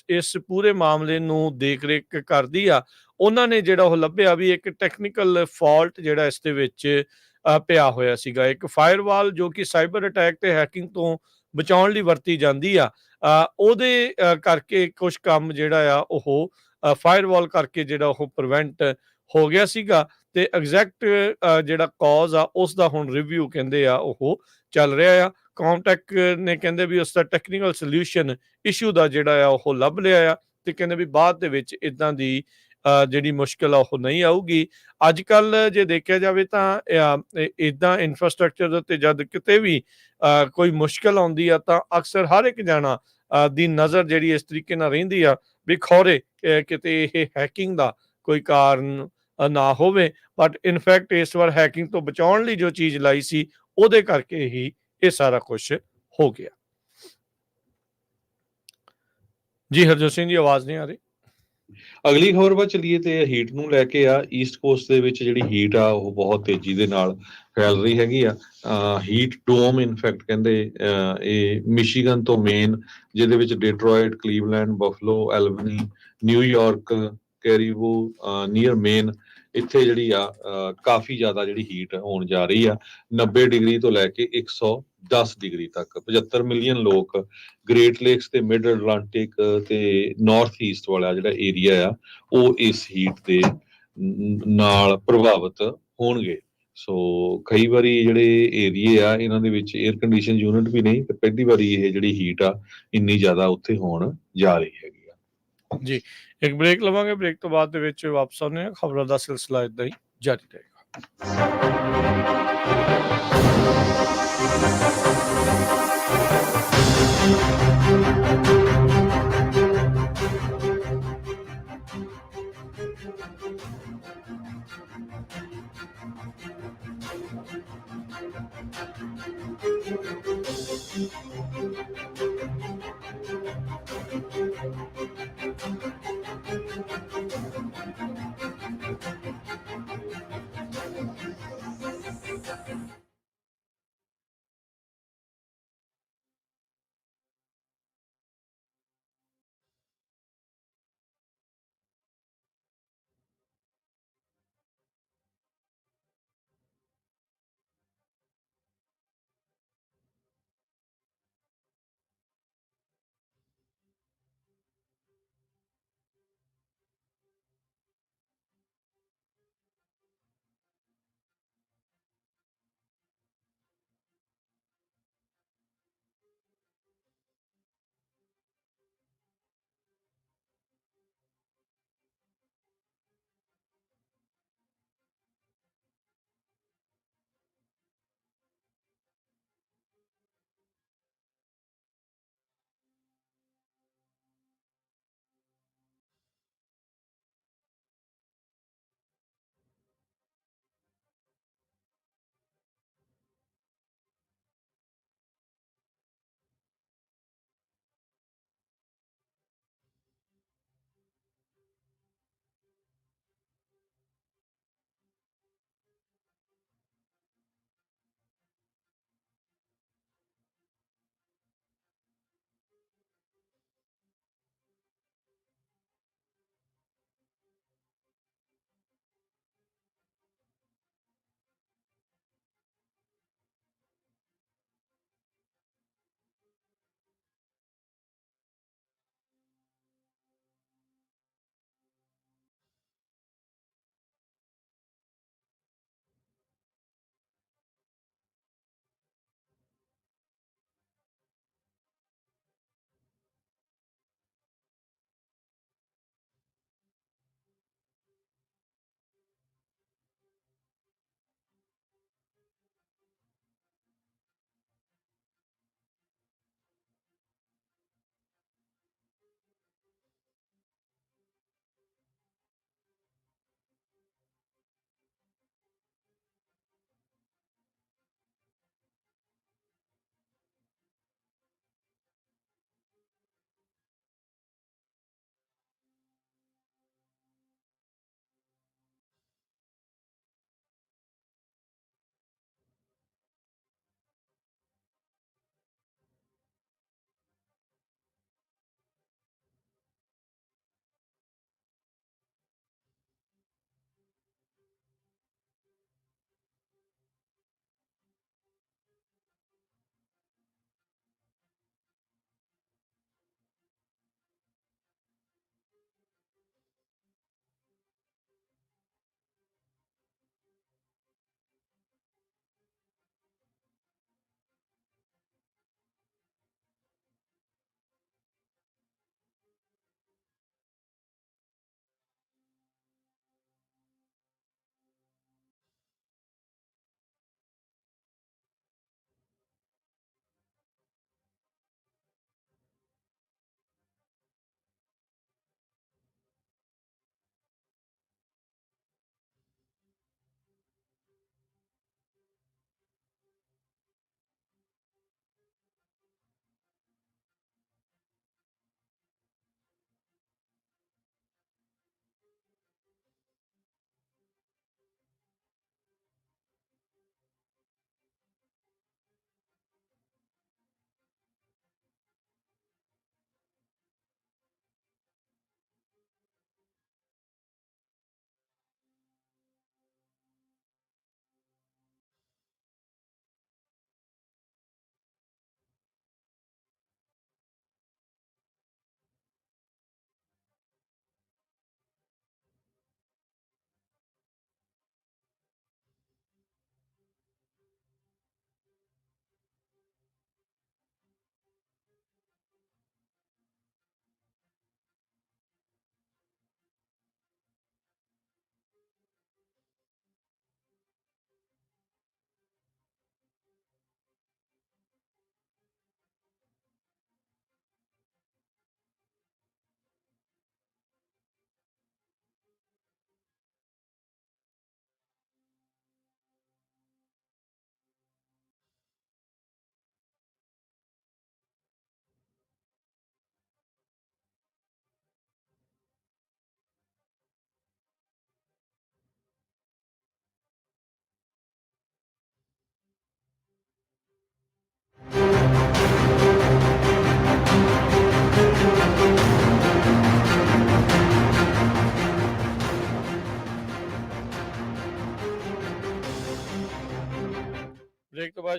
ਇਸ ਪੂਰੇ ਮਾਮਲੇ ਨੂੰ ਦੇਖ ਰੇਖ ਕਰਦੀ ਆ ਉਹਨਾਂ ਨੇ ਜਿਹੜਾ ਉਹ ਲੱਭਿਆ ਵੀ ਇੱਕ ਟੈਕਨੀਕਲ ਫਾਲਟ ਜਿਹੜਾ ਇਸ ਦੇ ਵਿੱਚ ਪਿਆ ਹੋਇਆ ਸੀਗਾ। ਇੱਕ ਫਾਇਰਵਾਲ ਜੋ ਕਿ ਸਾਈਬਰ ਅਟੈਕ ਤੇ ਹੈਕਿੰਗ ਤੋਂ ਬਚਾਉਣ ਲਈ ਵਰਤੀ ਜਾਂਦੀ ਆ, ਉਹਦੇ ਕਰਕੇ ਕੁਛ ਕੰਮ ਜਿਹੜਾ ਆ ਉਹ ਫਾਇਰਵਾਲ ਕਰਕੇ ਜਿਹੜਾ ਉਹ ਪ੍ਰੀਵੈਂਟ ਹੋ ਗਿਆ ਸੀਗਾ। ਤੇ ਐਗਜ਼ੈਕਟ ਜਿਹੜਾ ਕਾਜ਼ ਆ ਉਸ ਦਾ ਹੁਣ ਰਿਵਿਊ ਕਹਿੰਦੇ ਆ ਉਹ ਚੱਲ ਰਿਹਾ ਆ। ਕੌਮਟੈਕ ਨੇ ਕਹਿੰਦੇ ਵੀ ਉਸ ਦਾ ਟੈਕਨੀਕਲ ਸੋਲਿਊਸ਼ਨ ਇਸ਼ੂ ਦਾ ਜਿਹੜਾ ਆ ਉਹ ਲੱਭ ਲਿਆ ਆ, ਤੇ ਕਹਿੰਦੇ ਵੀ ਬਾਅਦ ਦੇ ਵਿੱਚ ਇਦਾਂ ਦੀ ਜਿਹੜੀ ਮੁਸ਼ਕਿਲ ਆ ਉਹ ਨਹੀਂ ਆਊਗੀ। ਅੱਜ ਕੱਲ੍ਹ ਜੇ ਦੇਖਿਆ ਜਾਵੇ ਤਾਂ ਇਦਾਂ ਇਨਫਰਾਸਟ੍ਰਕਚਰ ਦੇ ਉੱਤੇ ਜਦ ਕਿਤੇ ਵੀ ਕੋਈ ਮੁਸ਼ਕਿਲ ਆਉਂਦੀ ਆ ਤਾਂ ਅਕਸਰ ਹਰ ਇੱਕ ਜਾਣਾ ਦੀ ਨਜ਼ਰ ਜਿਹੜੀ ਇਸ ਤਰੀਕੇ ਨਾਲ ਰਹਿੰਦੀ ਆ ਵੀ ਖੌਰੇ ਕਿਤੇ ਇਹ ਹੈਕਿੰਗ ਦਾ ਕੋਈ ਕਾਰਨ ਨਾ ਹੋਵੇ। ਬਟ ਇਨਫੈਕਟ ਇਸ ਵਾਰ ਹੈਕਿੰਗ ਤੋਂ ਬਚਾਉਣ ਲਈ ਜੋ ਚੀਜ਼ ਲਾਈ ਸੀ ਉਹਦੇ ਕਰਕੇ ਹੀ ਇਹ ਸਾਰਾ ਕੁਝ ਹੋ ਗਿਆ। ਜੀ ਹਰਜੋਤ ਸਿੰਘ ਜੀ, ਆਵਾਜ਼ ਨਹੀਂ ਆ ਰਹੀ। ਅਗਲੀ ਖਬਰ ਵੱਲ ਚੱਲੀਏ ਤੇ ਹੀਟ ਨੂੰ ਲੈ ਕੇ ਆ। ਈਸਟ ਕੋਸਟ ਦੇ ਵਿੱਚ ਜਿਹੜੀ ਹੀਟ ਆ ਉਹ ਬਹੁਤ ਤੇਜ਼ੀ ਦੇ ਨਾਲ ਫੈਲ ਰਹੀ ਹੈਗੀ ਆ। ਹੀਟ ਡੋਮ ਇਨਫੈਕਟ ਕਹਿੰਦੇ ਇਹ ਮਿਸ਼ੀਗਨ ਤੋਂ ਮੇਨ, ਜਿਹਦੇ ਵਿੱਚ Detroit, Cleveland, Buffalo, Albany, New York, Caribou, near Maine, ਇੱਥੇ ਜਿਹੜੀ ਆ ਕਾਫੀ ਜ਼ਿਆਦਾ ਜਿਹੜੀ ਹੀਟ ਹੋਣ ਜਾ ਰਹੀ ਆ। 90 ਡਿਗਰੀ ਤੋਂ ਲੈ ਕੇ 110 ਡਿਗਰੀ ਤੱਕ 75 ਮਿਲੀਅਨ ਲੋਕ ਗ੍ਰੇਟ ਲੇਕਸ ਤੇ ਮਿਡ ਅਟਲਾਂਟਿਕ ਤੇ ਨਾਰਥ ਈਸਟ ਵਾਲਾ ਜਿਹੜਾ ਏਰੀਆ ਆ ਉਹ ਇਸ ਹੀਟ ਦੇ ਨਾਲ ਪ੍ਰਭਾਵਿਤ ਹੋਣਗੇ। ਸੋ ਕਈ ਵਾਰੀ ਜਿਹੜੇ ਏਰੀਏ ਆ ਇਹਨਾਂ ਦੇ ਵਿੱਚ 에ਅਰ ਕੰਡੀਸ਼ਨ ਯੂਨਿਟ ਵੀ ਨਹੀਂ, ਤੇ ਪਹਿਲੀ ਵਾਰੀ ਇਹ ਜਿਹੜੀ ਹੀਟ ਆ ਇੰਨੀ ਜ਼ਿਆਦਾ ਉੱਥੇ ਹੋਣ ਜਾ ਰਹੀ ਹੈਗੀ ਆ। ਜੀ ਇੱਕ ਬ੍ਰੇਕ ਲਵਾਂਗੇ, ਬ੍ਰੇਕ ਤੋਂ ਬਾਅਦ ਦੇ ਵਿੱਚ ਵਾਪਸ ਆਉਂਦੇ ਹਾਂ। ਖਬਰਾਂ ਦਾ ਸਿਲਸਿਲਾ ਇਦਾਂ ਹੀ ਜਾਰੀ ਰਹੇਗਾ।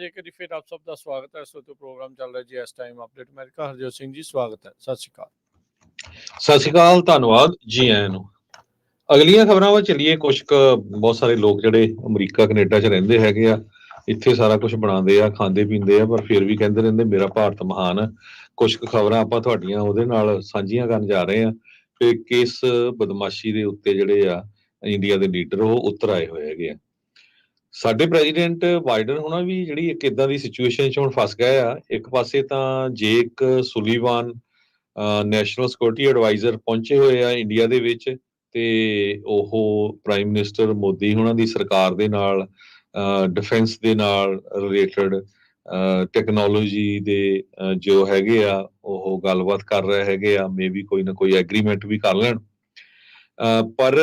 ਜੀ ਇੱਕ ਵਾਰੀ ਫਿਰ ਆਪ ਸਭ ਦਾ ਸਵਾਗਤ ਹੈ। ਇਸ ਵਕਤ ਪ੍ਰੋਗਰਾਮ ਚੱਲ ਰਿਹਾ ਜੀ ਇਸ time update America. Harjot Singh ji ਸਵਾਗਤ ਹੈ, ਸਤਿ ਸ਼੍ਰੀ ਅਕਾਲ। ਸਤਿ ਸ਼੍ਰੀ ਅਕਾਲ, ਧੰਨਵਾਦ ਜੀ ਆਇਆਂ ਨੂੰ। ਅਗਲੀਆਂ ਖਬਰਾਂ ਵੱਲ ਚੱਲੀਏ। ਕੁਝ ਕੁ ਬਹੁਤ ਸਾਰੇ ਲੋਕ ਜਿਹੜੇ ਅਮਰੀਕਾ ਕੈਨੇਡਾ 'ਚ ਰਹਿੰਦੇ ਹੈਗੇ ਆ, ਇੱਥੇ ਸਾਰਾ ਕੁਝ ਬਣਾਉਂਦੇ ਆ, ਖਾਂਦੇ ਪੀਂਦੇ ਆ, ਪਰ ਫਿਰ ਵੀ ਕਹਿੰਦੇ ਰਹਿੰਦੇ ਮੇਰਾ ਭਾਰਤ ਮਹਾਨ ਹੈ। ਕੁਝ ਕੁ ਖਬਰਾਂ ਆਪਾਂ ਤੁਹਾਡੀਆਂ ਉਹਦੇ ਨਾਲ ਸਾਂਝੀਆਂ ਕਰਨ ਜਾ ਰਹੇ ਹਾਂ ਕਿ ਕਿਸ ਬਦਮਾਸ਼ੀ ਦੇ ਉੱਤੇ ਜਿਹੜੇ ਆ ਇੰਡੀਆ ਦੇ ਲੀਡਰ ਉਹ ਉਤਰ ਆਏ ਹੋਏ ਹੈਗੇ ਆ। ਸਾਡੇ ਪ੍ਰੈਜ਼ੀਡੈਂਟ ਬਾਈਡਨ ਹੋਣਾ ਵੀ ਜਿਹੜੀ ਇੱਕ ਇਦਾਂ ਦੀ ਸਿਚੁਏਸ਼ਨ 'ਚ ਹੁਣ ਫਸ ਗਏ ਆ। ਇੱਕ ਪਾਸੇ ਤਾਂ ਜੇਕ ਸੁਲੀਵਾਨ ਨੈਸ਼ਨਲ ਸਿਕਿਉਰਿਟੀ ਐਡਵਾਈਜ਼ਰ ਪਹੁੰਚੇ ਹੋਏ ਆ ਇੰਡੀਆ ਦੇ ਵਿੱਚ, ਤੇ ਉਹ ਪ੍ਰਾਈਮ ਮਿਨਿਸਟਰ ਮੋਦੀ ਹੁਣਾਂ ਦੀ ਸਰਕਾਰ ਦੇ ਨਾਲ ਡਿਫੈਂਸ ਦੇ ਨਾਲ ਰਿਲੇਟਡ ਟੈਕਨੋਲੋਜੀ ਦੇ ਜੋ ਹੈਗੇ ਆ ਉਹ ਗੱਲਬਾਤ ਕਰ ਰਹੇ ਹੈਗੇ ਆ। ਮੇ ਵੀ ਕੋਈ ਨਾ ਕੋਈ ਐਗਰੀਮੈਂਟ ਵੀ ਕਰ ਲੈਣ, ਪਰ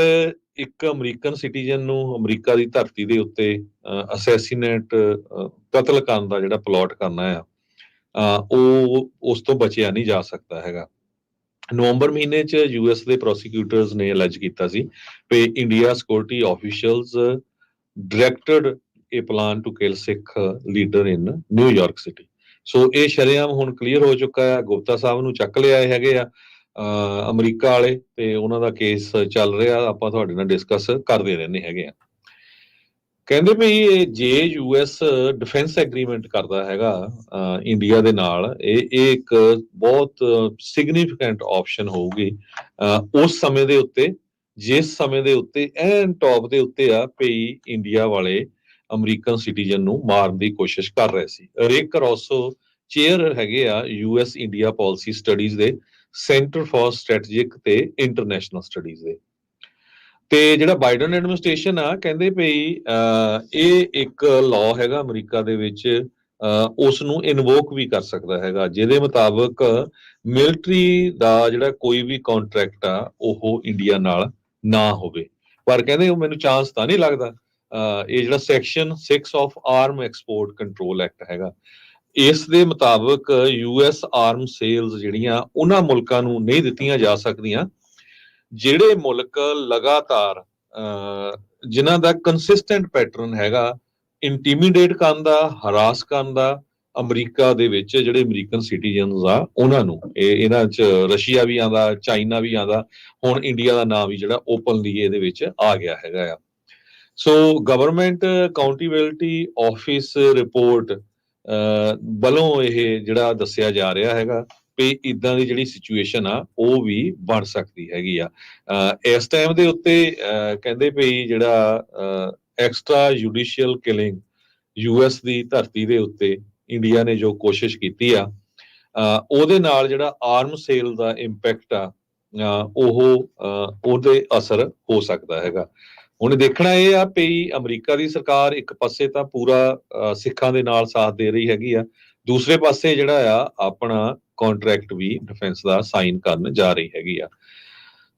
ਇੱਕ ਅਮਰੀਕਨ ਸਿਟੀਜ਼ਨ ਨੂੰ ਅਮਰੀਕਾ ਦੀ ਧਰਤੀ ਦੇ ਉੱਤੇ ਅਸੈਸੀਨੇਟ ਕਤਲ ਕਰਨ ਦਾ ਜਿਹੜਾ ਪਲਾਟ ਕਰਨਾ ਆ, ਉਹ ਉਸ ਤੋਂ ਬਚਿਆ ਨਹੀਂ ਜਾ ਸਕਦਾ ਹੈਗਾ। ਨਵੰਬਰ ਮਹੀਨੇ 'ਚ ਯੂਐਸ ਦੇ ਪ੍ਰੋਸੀਕਿਊਟਰਸ ਨੇ ਅਲੈਜ ਕੀਤਾ ਸੀ ਕਿ India security officials directed a plan to kill Sikh leader in New York city. So ਇਹ ਸ਼ਰੇਆਮ ਹੁਣ ਕਲੀਅਰ ਹੋ ਚੁੱਕਾ ਹੈ। ਗੁਪਤਾ ਸਾਹਿਬ ਨੂੰ ਚੱਕ ਲਿਆਏ ਹੈਗੇ ਆ ਅਮਰੀਕਾ ਵਾਲੇ, ਤੇ ਉਹਨਾਂ ਦਾ ਕੇਸ ਚੱਲ ਰਿਹਾ। ਆਪਾਂ ਤੁਹਾਡੇ ਨਾਲ ਡਿਸਕਸ ਕਰਦੇ ਰਹਿੰਦੇ ਹੈਗੇ ਆ। ਕਹਿੰਦੇ ਵੀ ਜੇ ਯੂਐਸ ਡਿਫੈਂਸ ਐਗਰੀਮੈਂਟ ਕਰਦਾ ਹੈਗਾ ਇੰਡੀਆ ਦੇ ਨਾਲ, ਇਹ ਇੱਕ ਬਹੁਤ ਸਿਗਨੀਫੀਕੈਂਟ ਆਪਸ਼ਨ ਹੋਊਗੀ ਉਸ ਸਮੇਂ ਦੇ ਉੱਤੇ, ਜਿਸ ਸਮੇਂ ਦੇ ਉੱਤੇ ਐਨ ਟੌਪ ਦੇ ਉੱਤੇ ਆ ਪਈ ਇੰਡੀਆ ਵਾਲੇ ਅਮਰੀਕਨ ਸਿਟੀਜ਼ਨ ਨੂੰ ਮਾਰਨ ਦੀ ਕੋਸ਼ਿਸ਼ ਕਰ ਰਹੇ ਸੀ। ਰੇਕ ਰੋਸੋ ਚੇਅਰ ਹੈਗੇ ਆ ਯੂਐਸ ਇੰਡੀਆ ਪਾਲਿਸੀ ਸਟੱਡੀਜ਼ ਦੇ, ਸੈਂਟਰ ਫਾਰ ਸਟ੍ਰੈਟੇਜਿਕ ਤੇ ਇੰਟਰਨੈਸ਼ਨਲ ਸਟੱਡੀਜ਼ ਦੇ। ਤੇ ਜਿਹੜਾ ਬਾਈਡਨ ਐਡਮਿਨਿਸਟ੍ਰੇਸ਼ਨ ਆ ਕਹਿੰਦੇ ਪਈ ਇਹ ਇੱਕ ਲਾਅ ਹੈਗਾ ਅਮਰੀਕਾ ਦੇ ਵਿੱਚ, ਉਸ ਨੂੰ ਇਨਵੋਕ ਵੀ ਕਰ ਸਕਦਾ ਹੈਗਾ, ਜਿਹਦੇ ਮੁਤਾਬਕ ਮਿਲਟਰੀ ਦਾ ਜਿਹੜਾ ਕੋਈ ਵੀ ਕੰਟਰੈਕਟ ਆ ਉਹ ਇੰਡੀਆ ਨਾਲ ਨਾ ਹੋਵੇ। ਪਰ ਕਹਿੰਦੇ ਉਹ ਮੈਨੂੰ ਚਾਂਸ ਤਾਂ ਨਹੀਂ ਲੱਗਦਾ। ਇਹ ਜਿਹੜਾ section 6 of arm export control act ਹੈਗਾ, ਇਸ ਦੇ ਮੁਤਾਬਕ ਯੂਐਸ ਆਰਮ ਸੇਲਸ ਜਿਹੜੀਆਂ ਉਹਨਾਂ ਮੁਲਕਾਂ ਨੂੰ ਨਹੀਂ ਦਿੱਤੀਆਂ ਜਾ ਸਕਦੀਆਂ ਜਿਹੜੇ ਮੁਲਕ ਲਗਾਤਾਰ ਜਿਨ੍ਹਾਂ ਦਾ ਕੰਸਿਸਟੈਂਟ ਪੈਟਰਨ ਹੈਗਾ ਇੰਟੀਮੀਡੇਟ ਕਰਨ ਦਾ, ਹਰਾਸ ਕਰਨ ਦਾ ਅਮਰੀਕਾ ਦੇ ਵਿੱਚ ਜਿਹੜੇ ਅਮਰੀਕਨ ਸਿਟੀਜ਼ਨਸ ਆ ਉਹਨਾਂ ਨੂੰ। ਇਹਨਾਂ 'ਚ ਰਸ਼ੀਆ ਵੀ ਆਉਂਦਾ, ਚਾਈਨਾ ਵੀ ਆਉਂਦਾ, ਹੁਣ ਇੰਡੀਆ ਦਾ ਨਾਮ ਵੀ ਜਿਹੜਾ ਓਪਨਲੀ ਇਹਦੇ ਵਿੱਚ ਆ ਗਿਆ ਹੈਗਾ ਆ। ਸੋ ਗਵਰਨਮੈਂਟ ਅਕਾਊਂਟੇਬਿਲਟੀ ਆਫਿਸ ਰਿਪੋਰਟ ਵੱਲੋਂ ਇਹ ਜਿਹੜਾ ਦੱਸਿਆ ਜਾ ਰਿਹਾ ਹੈਗਾ ਵੀ ਇਦਾਂ ਦੀ ਜਿਹੜੀ ਸਿਚੁਏਸ਼ਨ ਆ ਉਹ ਵੀ ਬਣ ਸਕਦੀ ਹੈਗੀ ਆ। ਇਸ ਟਾਈਮ ਦੇ ਉੱਤੇ ਕਹਿੰਦੇ ਪਈ ਜਿਹੜਾ ਐਕਸਟਰਾ ਜੁਡੀਸ਼ੀਅਲ ਕਿਲਿੰਗ ਯੂਐਸ ਦੀ ਧਰਤੀ ਦੇ ਉੱਤੇ ਇੰਡੀਆ ਨੇ ਜੋ ਕੋਸ਼ਿਸ਼ ਕੀਤੀ ਆ, ਉਹਦੇ ਨਾਲ ਜਿਹੜਾ ਆਰਮ ਸੇਲ ਦਾ ਇੰਪੈਕਟ ਆ ਉਹਦੇ ਅਸਰ ਹੋ ਸਕਦਾ ਹੈਗਾ। ਹੁਣ ਦੇਖਣਾ ਇਹ ਆ ਵੀ ਅਮਰੀਕਾ ਦੀ ਸਰਕਾਰ ਇੱਕ ਪਾਸੇ ਤਾਂ ਪੂਰਾ ਸਿੱਖਾਂ ਦੇ ਨਾਲ ਸਾਥ ਦੇ ਰਹੀ ਹੈਗੀ ਆ, ਦੂਸਰੇ ਪਾਸੇ ਜਿਹੜਾ ਆ ਆਪਣਾ ਕੰਟਰੈਕਟ ਵੀ ਡਿਫੈਂਸ ਦਾ ਸਾਈਨ ਕਰਨ ਜਾ ਰਹੀ ਹੈਗੀ ਆ।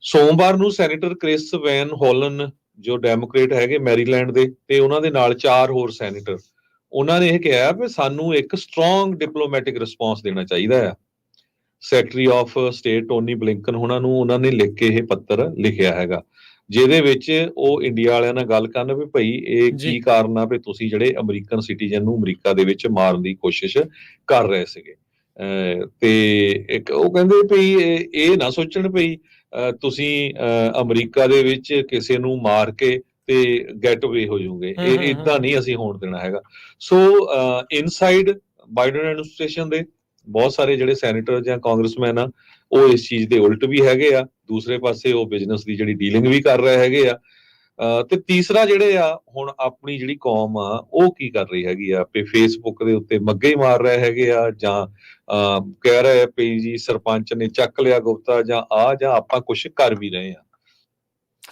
ਸੋਮਵਾਰ ਨੂੰ ਸੈਨੇਟਰ ਕ੍ਰਿਸ ਵੈਨ ਹੋਲਨ ਜੋ ਡੈਮੋਕ੍ਰੇਟ ਹੈਗੇ ਮੈਰੀਲੈਂਡ ਦੇ, ਤੇ ਉਹਨਾਂ ਦੇ ਨਾਲ 4 ਹੋਰ ਸੈਨੇਟਰ, ਉਹਨਾਂ ਨੇ ਇਹ ਕਿਹਾ ਵੀ ਸਾਨੂੰ ਇੱਕ ਸਟਰੋਂਗ ਡਿਪਲੋਮੈਟਿਕ ਰਿਸਪੌਂਸ ਦੇਣਾ ਚਾਹੀਦਾ ਆ। Secretary of state Tony Blinken ਉਹਨਾਂ ਨੂੰ ਉਹਨਾਂ ਨੇ ਲਿਖ ਕੇ ਇਹ ਪੱਤਰ ਲਿਖਿਆ ਹੈਗਾ, ਜਿਹਦੇ ਵਿੱਚ ਉਹ ਇੰਡੀਆ ਵਾਲਿਆਂ ਨਾਲ ਗੱਲ ਕਰਨ ਵੀ ਭਾਈ ਇਹ ਕੀ ਕਾਰਨ ਆ ਵੀ ਤੁਸੀਂ ਜਿਹੜੇ ਅਮਰੀਕਨ ਸਿਟੀਜ਼ਨ ਨੂੰ ਅਮਰੀਕਾ ਦੇ ਵਿੱਚ ਮਾਰਨ ਦੀ ਕੋਸ਼ਿਸ਼ ਕਰ ਰਹੇ ਸੀਗੇ। ਤੇ ਇੱਕ ਉਹ ਕਹਿੰਦੇ ਵੀ ਇਹ ਨਾ ਸੋਚਣ ਵੀ ਤੁਸੀਂ ਅਮਰੀਕਾ ਦੇ ਵਿੱਚ ਕਿਸੇ ਨੂੰ ਮਾਰ ਕੇ ਤੇ ਗੈਟ ਅਵੇ ਹੋ ਜਾਓਗੇ, ਇਹ ਇਦਾਂ ਨਹੀਂ ਅਸੀਂ ਹੋਣ ਦੇਣਾ ਹੈਗਾ। ਸੋ ਇਨਸਾਈਡ ਬਾਈਡਨ ਐਡਮਿਨਿਸਟ੍ਰੇਸ਼ਨ ਦੇ ਬਹੁਤ ਸਾਰੇ ਜਿਹੜੇ ਸੈਨੇਟਰ ਜਾਂ ਕਾਂਗਰਸਮੈਨ ਆ ਉਹ ਇਸ ਚੀਜ਼ ਦੇ ਉਲਟ ਵੀ ਹੈਗੇ ਆ, ਦੂਸਰੇ ਪਾਸੇ ਉਹ ਬਿਜ਼ਨਸ ਦੀ ਜਿਹੜੀ ਡੀਲਿੰਗ ਵੀ ਕਰ ਰਹੇ ਹੈਗੇ ਆ। ਤੇ ਤੀਸਰਾ ਜਿਹੜੇ ਆ ਹੁਣ ਆਪਣੀ ਜਿਹੜੀ ਕੌਮ ਆ ਉਹ ਕੀ ਕਰ ਰਹੀ ਹੈਗੀ ਆ ਵੀ ਫੇਸਬੁੱਕ ਦੇ ਉੱਤੇ ਮੱਗੇ ਹੀ ਮਾਰ ਰਹੇ ਹੈਗੇ ਆ, ਜਾਂ ਕਹਿ ਰਹੇ ਆ ਵੀ ਜੀ ਸਰਪੰਚ ਨੇ ਚੱਕ ਲਿਆ ਗੁਪਤਾ ਜਾਂ ਆਪਾਂ ਕੁਛ ਕਰ ਵੀ ਰਹੇ ਆ।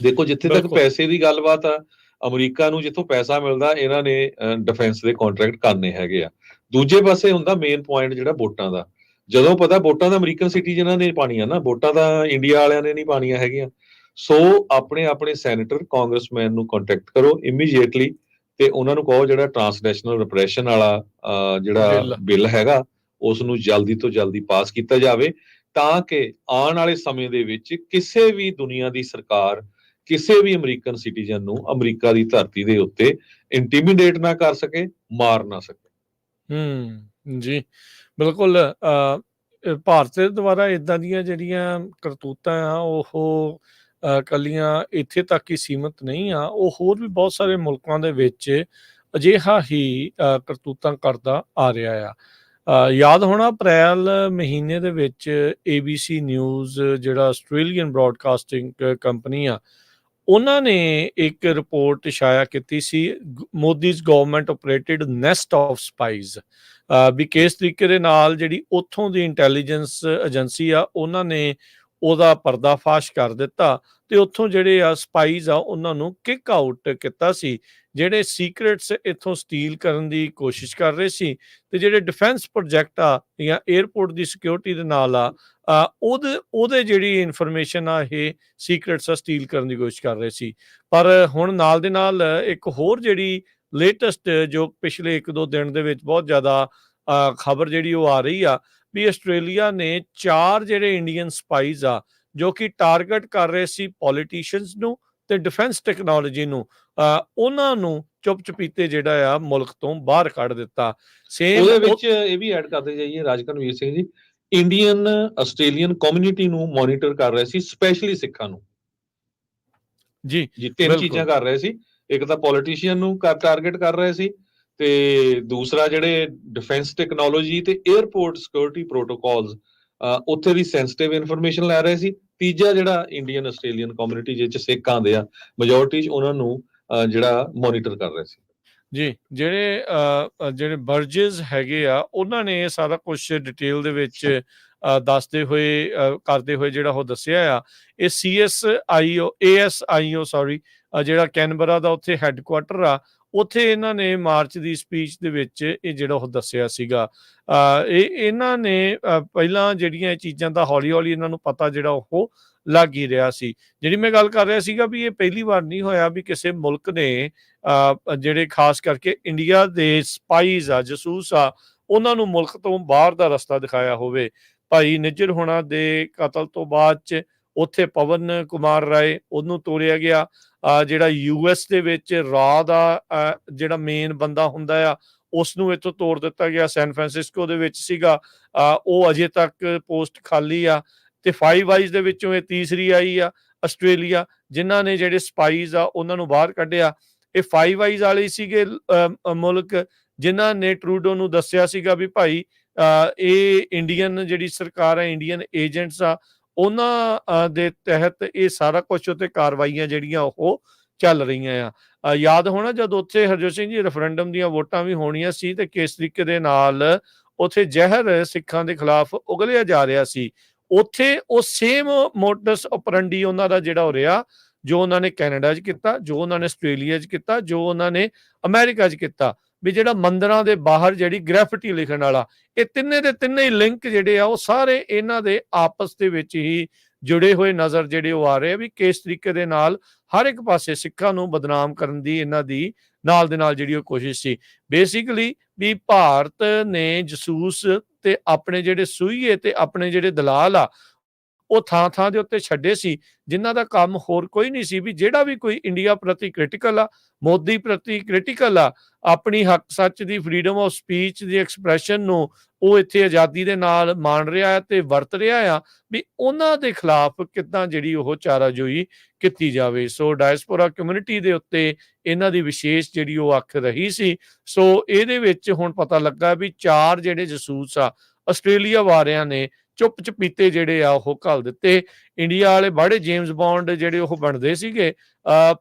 ਦੇਖੋ ਜਿੱਥੇ ਤੱਕ ਪੈਸੇ ਦੀ ਗੱਲਬਾਤ ਆ, ਅਮਰੀਕਾ ਨੂੰ ਜਿੱਥੋਂ ਪੈਸਾ ਮਿਲਦਾ ਇਹਨਾਂ ਨੇ ਡਿਫੈਂਸ ਦੇ ਕੰਟਰੈਕਟ ਕਰਨੇ ਹੈਗੇ ਆ। ਦੂਜੇ ਪਾਸੇ ਹੁੰਦਾ ਮੇਨ ਪੁਆਇੰਟ ਜਿਹੜਾ ਵੋਟਾਂ ਦਾ। ਜਦੋਂ ਪਤਾ ਵੋਟਾਂ ਤਾਂ ਅਮਰੀਕਨ ਸਿਟੀਜ਼ਨਾਂ ਨੇ ਪਾਣੀਆਂ ਨਾ, ਵੋਟਾਂ ਤਾਂ ਇੰਡੀਆ ਵਾਲਿਆਂ ਨੇ ਨਹੀਂ ਪਾਣੀਆਂ ਹੈਗੀਆਂ। ਸੋ ਆਪਣੇ ਸੈਨੇਟਰ ਕਾਂਗਰਸਮੈਨ ਨੂੰ ਕੰਟੈਕਟ ਕਰੋ ਇਮੀਡੀਏਟਲੀ, ਤੇ ਉਹਨਾਂ ਨੂੰ ਕਹੋ ਜਿਹੜਾ ਟ੍ਰਾਂਸਨੈਸ਼ਨਲ ਰਿਪਰੈਸ਼ਨ ਵਾਲਾ ਜਿਹੜਾ ਬਿੱਲ ਹੈਗਾ ਉਸ ਨੂੰ ਜਲਦੀ ਤੋਂ ਜਲਦੀ ਪਾਸ ਕੀਤਾ ਜਾਵੇ, ਤਾਂ ਕਿ ਆਉਣ ਵਾਲੇ ਸਮੇਂ ਦੇ ਵਿੱਚ ਕਿਸੇ ਵੀ ਦੁਨੀਆ ਦੀ ਸਰਕਾਰ ਕਿਸੇ ਵੀ ਅਮਰੀਕਨ ਸਿਟੀਜ਼ਨ ਨੂੰ ਅਮਰੀਕਾ ਦੀ ਧਰਤੀ ਦੇ ਉੱਤੇ ਇੰਟੀਮੀਡੇਟ ਨਾ ਕਰ ਸਕੇ, ਮਾਰ ਨਾ ਸਕੇ। ਜੀ, ਬਿਲਕੁਲ। ਭਾਰਤ ਦੇ ਦੁਆਰਾ ਇੱਦਾਂ ਦੀਆਂ ਜਿਹੜੀਆਂ ਕਰਤੂਤਾਂ ਆ ਉਹ ਇਕੱਲੀਆਂ ਇੱਥੇ ਤੱਕ ਹੀ ਸੀਮਿਤ ਨਹੀਂ ਆ, ਉਹ ਹੋਰ ਵੀ ਬਹੁਤ ਸਾਰੇ ਮੁਲਕਾਂ ਦੇ ਵਿੱਚ ਅਜਿਹਾ ਹੀ ਕਰਤੂਤਾਂ ਕਰਦਾ ਆ ਰਿਹਾ ਆ। ਯਾਦ ਹੋਣਾ ਅਪ੍ਰੈਲ ਮਹੀਨੇ ਦੇ ਵਿੱਚ ABC ਨਿਊਜ਼ ਜਿਹੜਾ ਆਸਟ੍ਰੇਲੀਅਨ ਬ੍ਰੌਡਕਾਸਟਿੰਗ ਕੰਪਨੀ ਆ, ਉਹਨਾਂ ਨੇ ਇੱਕ ਰਿਪੋਰਟ ਸ਼ਾਇਆ ਕੀਤੀ ਸੀ, ਮੋਦੀਜ਼ ਗਵਰਨਮੈਂਟ ਆਪਰੇਟਿਡ ਨੈਸਟ ਆਫ ਸਪਾਈਜ਼, ਵੀ ਕਿਸ ਤਰੀਕੇ ਦੇ ਨਾਲ ਜਿਹੜੀ ਉੱਥੋਂ ਦੀ ਇੰਟੈਲੀਜੈਂਸ ਏਜੰਸੀ ਆ ਉਹਨਾਂ ਨੇ ਉਹਦਾ ਪਰਦਾਫਾਸ਼ ਕਰ ਦਿੱਤਾ ਤੇ ਉੱਥੋਂ ਜਿਹੜੇ ਆ ਸਪਾਈਜ਼ ਆ ਉਹਨਾਂ ਨੂੰ ਕਿਕ ਆਊਟ ਕੀਤਾ ਸੀ, ਜਿਹੜੇ ਸੀਕ੍ਰੇਟਸ ਇੱਥੋਂ ਸਟੀਲ ਕਰਨ ਦੀ ਕੋਸ਼ਿਸ਼ ਕਰ ਰਹੇ ਸੀ ਤੇ ਜਿਹੜੇ ਡਿਫੈਂਸ ਪ੍ਰੋਜੈਕਟ ਆ ਜਾਂ 에ਅਰਪੋਰਟ ਦੀ ਸਿਕਿਉਰਿਟੀ ਦੇ ਨਾਲ ਆ ਉਹਦੇ ਜਿਹੜੀ ਇਨਫੋਰਮੇਸ਼ਨ ਆ ਇਹ ਸੀਕ੍ਰੇਟਸ ਆ ਸਟੀਲ ਕਰਨ ਦੀ ਕੋਸ਼ਿਸ਼ ਕਰ ਰਹੇ ਸੀ। ਪਰ ਹੁਣ ਨਾਲ ਦੇ ਨਾਲ ਇੱਕ ਹੋਰ ਜਿਹੜੀ ਲੇਟੈਸਟ ਜੋ ਪਿਛਲੇ 1-2 ਦਿਨ ਦੇ ਵਿੱਚ ਬਹੁਤ ਜ਼ਿਆਦਾ ਖਬਰ ਜਿਹੜੀ ਉਹ ਆ ਰਹੀ ਆ ਵੀ ਆਸਟ੍ਰੇਲੀਆ ਨੇ 4 ਜਿਹੜੇ ਇੰਡੀਅਨ ਸਪਾਈਜ਼ ਆ ਜੋ ਕਿ ਟਾਰਗੇਟ ਕਰ ਰਹੇ ਸੀ ਪੋਲੀਟੀਸ਼ੀਅਨਸ ਨੂੰ ਤੇ ਡਿਫੈਂਸ ਟੈਕਨੋਲੋਜੀ ਨੂੰ, ਉਹਨਾਂ ਨੂੰ ਚੁੱਪ-ਚਪੀਤੇ ਜਿਹੜਾ ਆ ਮੁਲਕ ਤੋਂ ਬਾਹਰ ਕੱਢ ਦਿੱਤਾ। ਸੇਮ ਉਹਦੇ ਵਿੱਚ ਇਹ ਵੀ ਐਡ ਕਰਦੇ ਜਾਈਏ ਰਾਜਕਰਨਵੀਰ Singh ji, Indian Australian community ਨੂੰ ਮੋਨੀਟਰ ਕਰ ਰਹੇ ਸੀ, ਸਪੈਸ਼ਲੀ ਸਿੱਖਾਂ ਨੂੰ। ਜੀ ਜੀ 3 ਚੀਜ਼ਾਂ ਕਰ ਰਹੇ ਸੀ, ਇੱਕ ਤਾਂ ਪੋਲੀਟੀਸ਼ੀਅਨ ਨੂੰ ਟਾਰਗੇਟ ਕਰ ਰਹੇ ਸੀ ਤੇ ਦੂਸਰਾ ਜਿਹੜੇ ਡਿਫੈਂਸ ਟੈਕਨੋਲੋਜੀ ਤੇ 에ਅਰਪੋਰਟ ਸਿਕਿਉਰਿਟੀ ਪ੍ਰੋਟੋਕਾਲਸ ਉੱਥੇ ਦੀ ਸੈਂਸਿਟਿਵ ਇਨਫੋਰਮੇਸ਼ਨ ਲੈ ਰਹੇ ਸੀ। ਤੀਜਾ ਜਿਹੜਾ ਇੰਡੀਅਨ ਆਸਟ੍ਰੇਲੀਅਨ ਕਮਿਊਨਿਟੀ ਜਿਹਦੇ ਚ ਸਿੱਖ ਆਉਂਦੇ ਆ ਮੈਜੋਰਿਟੀ ਚ, ਉਹਨਾਂ ਨੂੰ ਜਿਹੜਾ ਮੋਨੀਟਰ ਕਰ ਰਹੇ ਸੀ। ਜੀ, ਜਿਹੜੇ ਬਰਜਸ ਹੈਗੇ ਆ ਉਹਨਾਂ ਨੇ ਇਹ ਸਾਰਾ ਕੁਛ ਡਿਟੇਲ ਦੇ ਵਿੱਚ ਦੱਸਦੇ ਹੋਏ ਕਰਦੇ ਹੋਏ ਜਿਹੜਾ ਉਹ ਦੱਸਿਆ ਆ। ਇਹ ASIO ਸੌਰੀ, ਜਿਹੜਾ ਕੈਨਬਰਾ ਦਾ ਉੱਥੇ ਹੈੱਡਕੁਆਟਰ ਆ, ਉੱਥੇ ਇਹਨਾਂ ਨੇ ਮਾਰਚ ਦੀ ਸਪੀਚ ਦੇ ਵਿੱਚ ਇਹ ਜਿਹੜਾ ਉਹ ਦੱਸਿਆ ਸੀਗਾ। ਇਹਨਾਂ ਨੇ ਪਹਿਲਾਂ ਜਿਹੜੀਆਂ ਇਹ ਚੀਜ਼ਾਂ ਦਾ ਹੌਲੀ-ਹੌਲੀ ਇਹਨਾਂ ਨੂੰ ਪਤਾ ਜਿਹੜਾ ਉਹ ਲੱਗ ਹੀ ਰਿਹਾ ਸੀ। ਜਿਹੜੀ ਮੈਂ ਗੱਲ ਕਰ ਰਿਹਾ ਸੀਗਾ ਵੀ ਇਹ ਪਹਿਲੀ ਵਾਰ ਨਹੀਂ ਹੋਇਆ ਵੀ ਕਿਸੇ ਮੁਲਕ ਨੇ ਜਿਹੜੇ ਖਾਸ ਕਰਕੇ ਇੰਡੀਆ ਦੇ ਸਪਾਈਜ਼ ਆ, ਜਸੂਸ ਆ, ਉਹਨਾਂ ਨੂੰ ਮੁਲਕ ਤੋਂ ਬਾਹਰ ਦਾ ਰਸਤਾ ਦਿਖਾਇਆ ਹੋਵੇ। ਭਾਈ ਨਿੱਜਰ ਹੋਣਾ ਦੇ ਕਤਲ ਤੋਂ ਬਾਅਦ 'ਚ ਉੱਥੇ ਪਵਨ ਕੁਮਾਰ ਰਾਏ ਉਹਨੂੰ ਤੋਰਿਆ ਗਿਆ। ਜਿਹੜਾ US ਦੇ ਵਿੱਚ ਰਾ ਦਾ ਜਿਹੜਾ ਮੇਨ ਬੰਦਾ ਹੁੰਦਾ ਆ ਉਸਨੂੰ ਇੱਥੋਂ ਤੋੜ ਦਿੱਤਾ ਗਿਆ, ਸੈਨ ਫਰਾਂਸਿਸਕੋ ਦੇ ਵਿੱਚ ਸੀਗਾ। ਉਹ ਅਜੇ ਤੱਕ ਪੋਸਟ ਖਾਲੀ ਆ ਤੇ 5 ਆਈਜ਼ ਦੇ ਵਿੱਚੋਂ ਇਹ ਤੀਸਰੀ ਆਈ ਆ ਆਸਟ੍ਰੇਲੀਆ, ਜਿਨ੍ਹਾਂ ਨੇ ਜਿਹੜੇ ਸਪਾਈਜ਼ ਆ ਉਹਨਾਂ ਨੂੰ ਬਾਹਰ ਕੱਢਿਆ। ਇਹ 5 ਆਈਜ਼ ਵਾਲੇ ਸੀਗੇ ਮੁਲਕ ਜਿਨ੍ਹਾਂ ਨੇ ਟਰੂਡੋ ਨੂੰ ਦੱਸਿਆ ਸੀਗਾ ਵੀ ਭਾਈ ਇਹ ਇੰਡੀਅਨ ਜਿਹੜੀ ਸਰਕਾਰ ਹੈ, ਇੰਡੀਅਨ ਏਜੰਟਸ ਆ, ਉਹਨਾਂ ਦੇ ਤਹਿਤ ਇਹ ਸਾਰਾ ਕੁਛ ਉੱਤੇ ਕਾਰਵਾਈਆਂ ਜਿਹੜੀਆਂ ਉਹ ਚੱਲ ਰਹੀਆਂ ਆ। ਯਾਦ ਹੋਣਾ ਜਦ ਉੱਥੇ ਹਰਜੋਤ ਸਿੰਘ ਜੀ ਰੈਫਰੈਂਡਮ ਦੀਆਂ ਵੋਟਾਂ ਵੀ ਹੋਣੀਆਂ ਸੀ ਤੇ ਕਿਸ ਤਰੀਕੇ ਦੇ ਨਾਲ ਉੱਥੇ ਜ਼ਹਿਰ ਸਿੱਖਾਂ ਦੇ ਖਿਲਾਫ ਉਗਲਿਆ ਜਾ ਰਿਹਾ ਸੀ, ਉੱਥੇ ਉਹ ਸੇਮ ਮੋਡਸ ਆਪਰੈਂਡੀ ਉਹਨਾਂ ਦਾ ਜਿਹੜਾ ਹੋ ਰਿਹਾ, ਜੋ ਉਹਨਾਂ ਨੇ ਕੈਨੇਡਾ 'ਚ ਕੀਤਾ, ਜੋ ਉਹਨਾਂ ਨੇ ਆਸਟ੍ਰੇਲੀਆ 'ਚ ਕੀਤਾ, ਜੋ ਉਹਨਾਂ ਨੇ ਅਮਰੀਕਾ 'ਚ ਕੀਤਾ, ਵੀ ਜਿਹੜਾ ਮੰਦਿਰਾਂ ਦੇ ਬਾਹਰ ਜਿਹੜੀ ਗ੍ਰੈਫਿਟੀ ਲਿਖਣ ਵਾਲਾ, ਇਹ ਤਿੰਨੇ ਦੇ ਤਿੰਨੇ ਹੀ ਲਿੰਕ ਜਿਹੜੇ ਆ ਉਹ ਸਾਰੇ ਇਹਨਾਂ ਦੇ ਆਪਸ ਦੇ ਵਿੱਚ ਹੀ ਜੁੜੇ ਹੋਏ ਨਜ਼ਰ ਜਿਹੜੇ ਉਹ ਆ ਰਹੇ ਆ ਵੀ ਕਿਸ ਤਰੀਕੇ ਦੇ ਨਾਲ ਹਰ ਇੱਕ ਪਾਸੇ ਸਿੱਖਾਂ ਨੂੰ ਬਦਨਾਮ ਕਰਨ ਦੀ ਇਹਨਾਂ ਦੀ ਨਾਲ ਦੇ ਨਾਲ ਜਿਹੜੀ ਉਹ ਕੋਸ਼ਿਸ਼ ਸੀ। ਬੇਸਿਕਲੀ ਵੀ ਭਾਰਤ ਨੇ ਜਸੂਸ ਤੇ ਆਪਣੇ ਜਿਹੜੇ ਸੂਹੀਏ ਤੇ ਆਪਣੇ ਜਿਹੜੇ ਦਲਾਲ ਆ ਉਹ ਥਾਂ-ਥਾਂ ਦੇ ਉੱਤੇ ਛੱਡੇ ਸੀ, ਜਿਨ੍ਹਾਂ ਦਾ ਕੰਮ ਹੋਰ ਕੋਈ ਨਹੀਂ ਸੀ ਵੀ ਜਿਹੜਾ ਵੀ ਕੋਈ ਇੰਡੀਆ ਪ੍ਰਤੀ ਕ੍ਰਿਟੀਕਲ ਆ, ਮੋਦੀ ਪ੍ਰਤੀ ਕ੍ਰਿਟੀਕਲ ਆ, ਆਪਣੀ ਹੱਕ ਸੱਚ ਦੀ freedom of speech the expression ਨੂੰ ਉਹ ਇੱਥੇ ਆਜ਼ਾਦੀ ਦੇ ਨਾਲ ਮਾਣ ਰਿਹਾ ਹੈ ਤੇ ਵਰਤ ਰਿਹਾ ਆ, ਵੀ ਉਹਨਾਂ ਦੇ ਖਿਲਾਫ ਕਿੱਦਾਂ ਜਿਹੜੀ ਉਹ ਚਾਰਾਜੋਈ ਕੀਤੀ ਜਾਵੇ। ਸੋ ਡਾਇਸਪੋਰਾ ਕਮਿਊਨਿਟੀ ਦੇ ਉੱਤੇ ਇਹਨਾਂ ਦੀ ਵਿਸ਼ੇਸ਼ ਜਿਹੜੀ ਉਹ ਅੱਖ ਰਹੀ ਸੀ। ਸੋ ਇਹਦੇ ਵਿੱਚ ਹੁਣ ਪਤਾ ਲੱਗਾ ਵੀ 4 ਜਿਹੜੇ ਜਸੂਸ ਆ ਆਸਟ੍ਰੇਲੀਆ ਵਾਲਿਆਂ ਨੇ ਚੁੱਪ-ਚਪੀਤੇ ਜਿਹੜੇ ਆ ਉਹ ਘੱਲ ਦਿੱਤੇ। ਇੰਡੀਆ ਵਾਲੇ ਬੜੇ ਜੇਮਸ ਬੌਂਡ ਜਿਹੜੇ ਉਹ ਬਣਦੇ ਸੀਗੇ,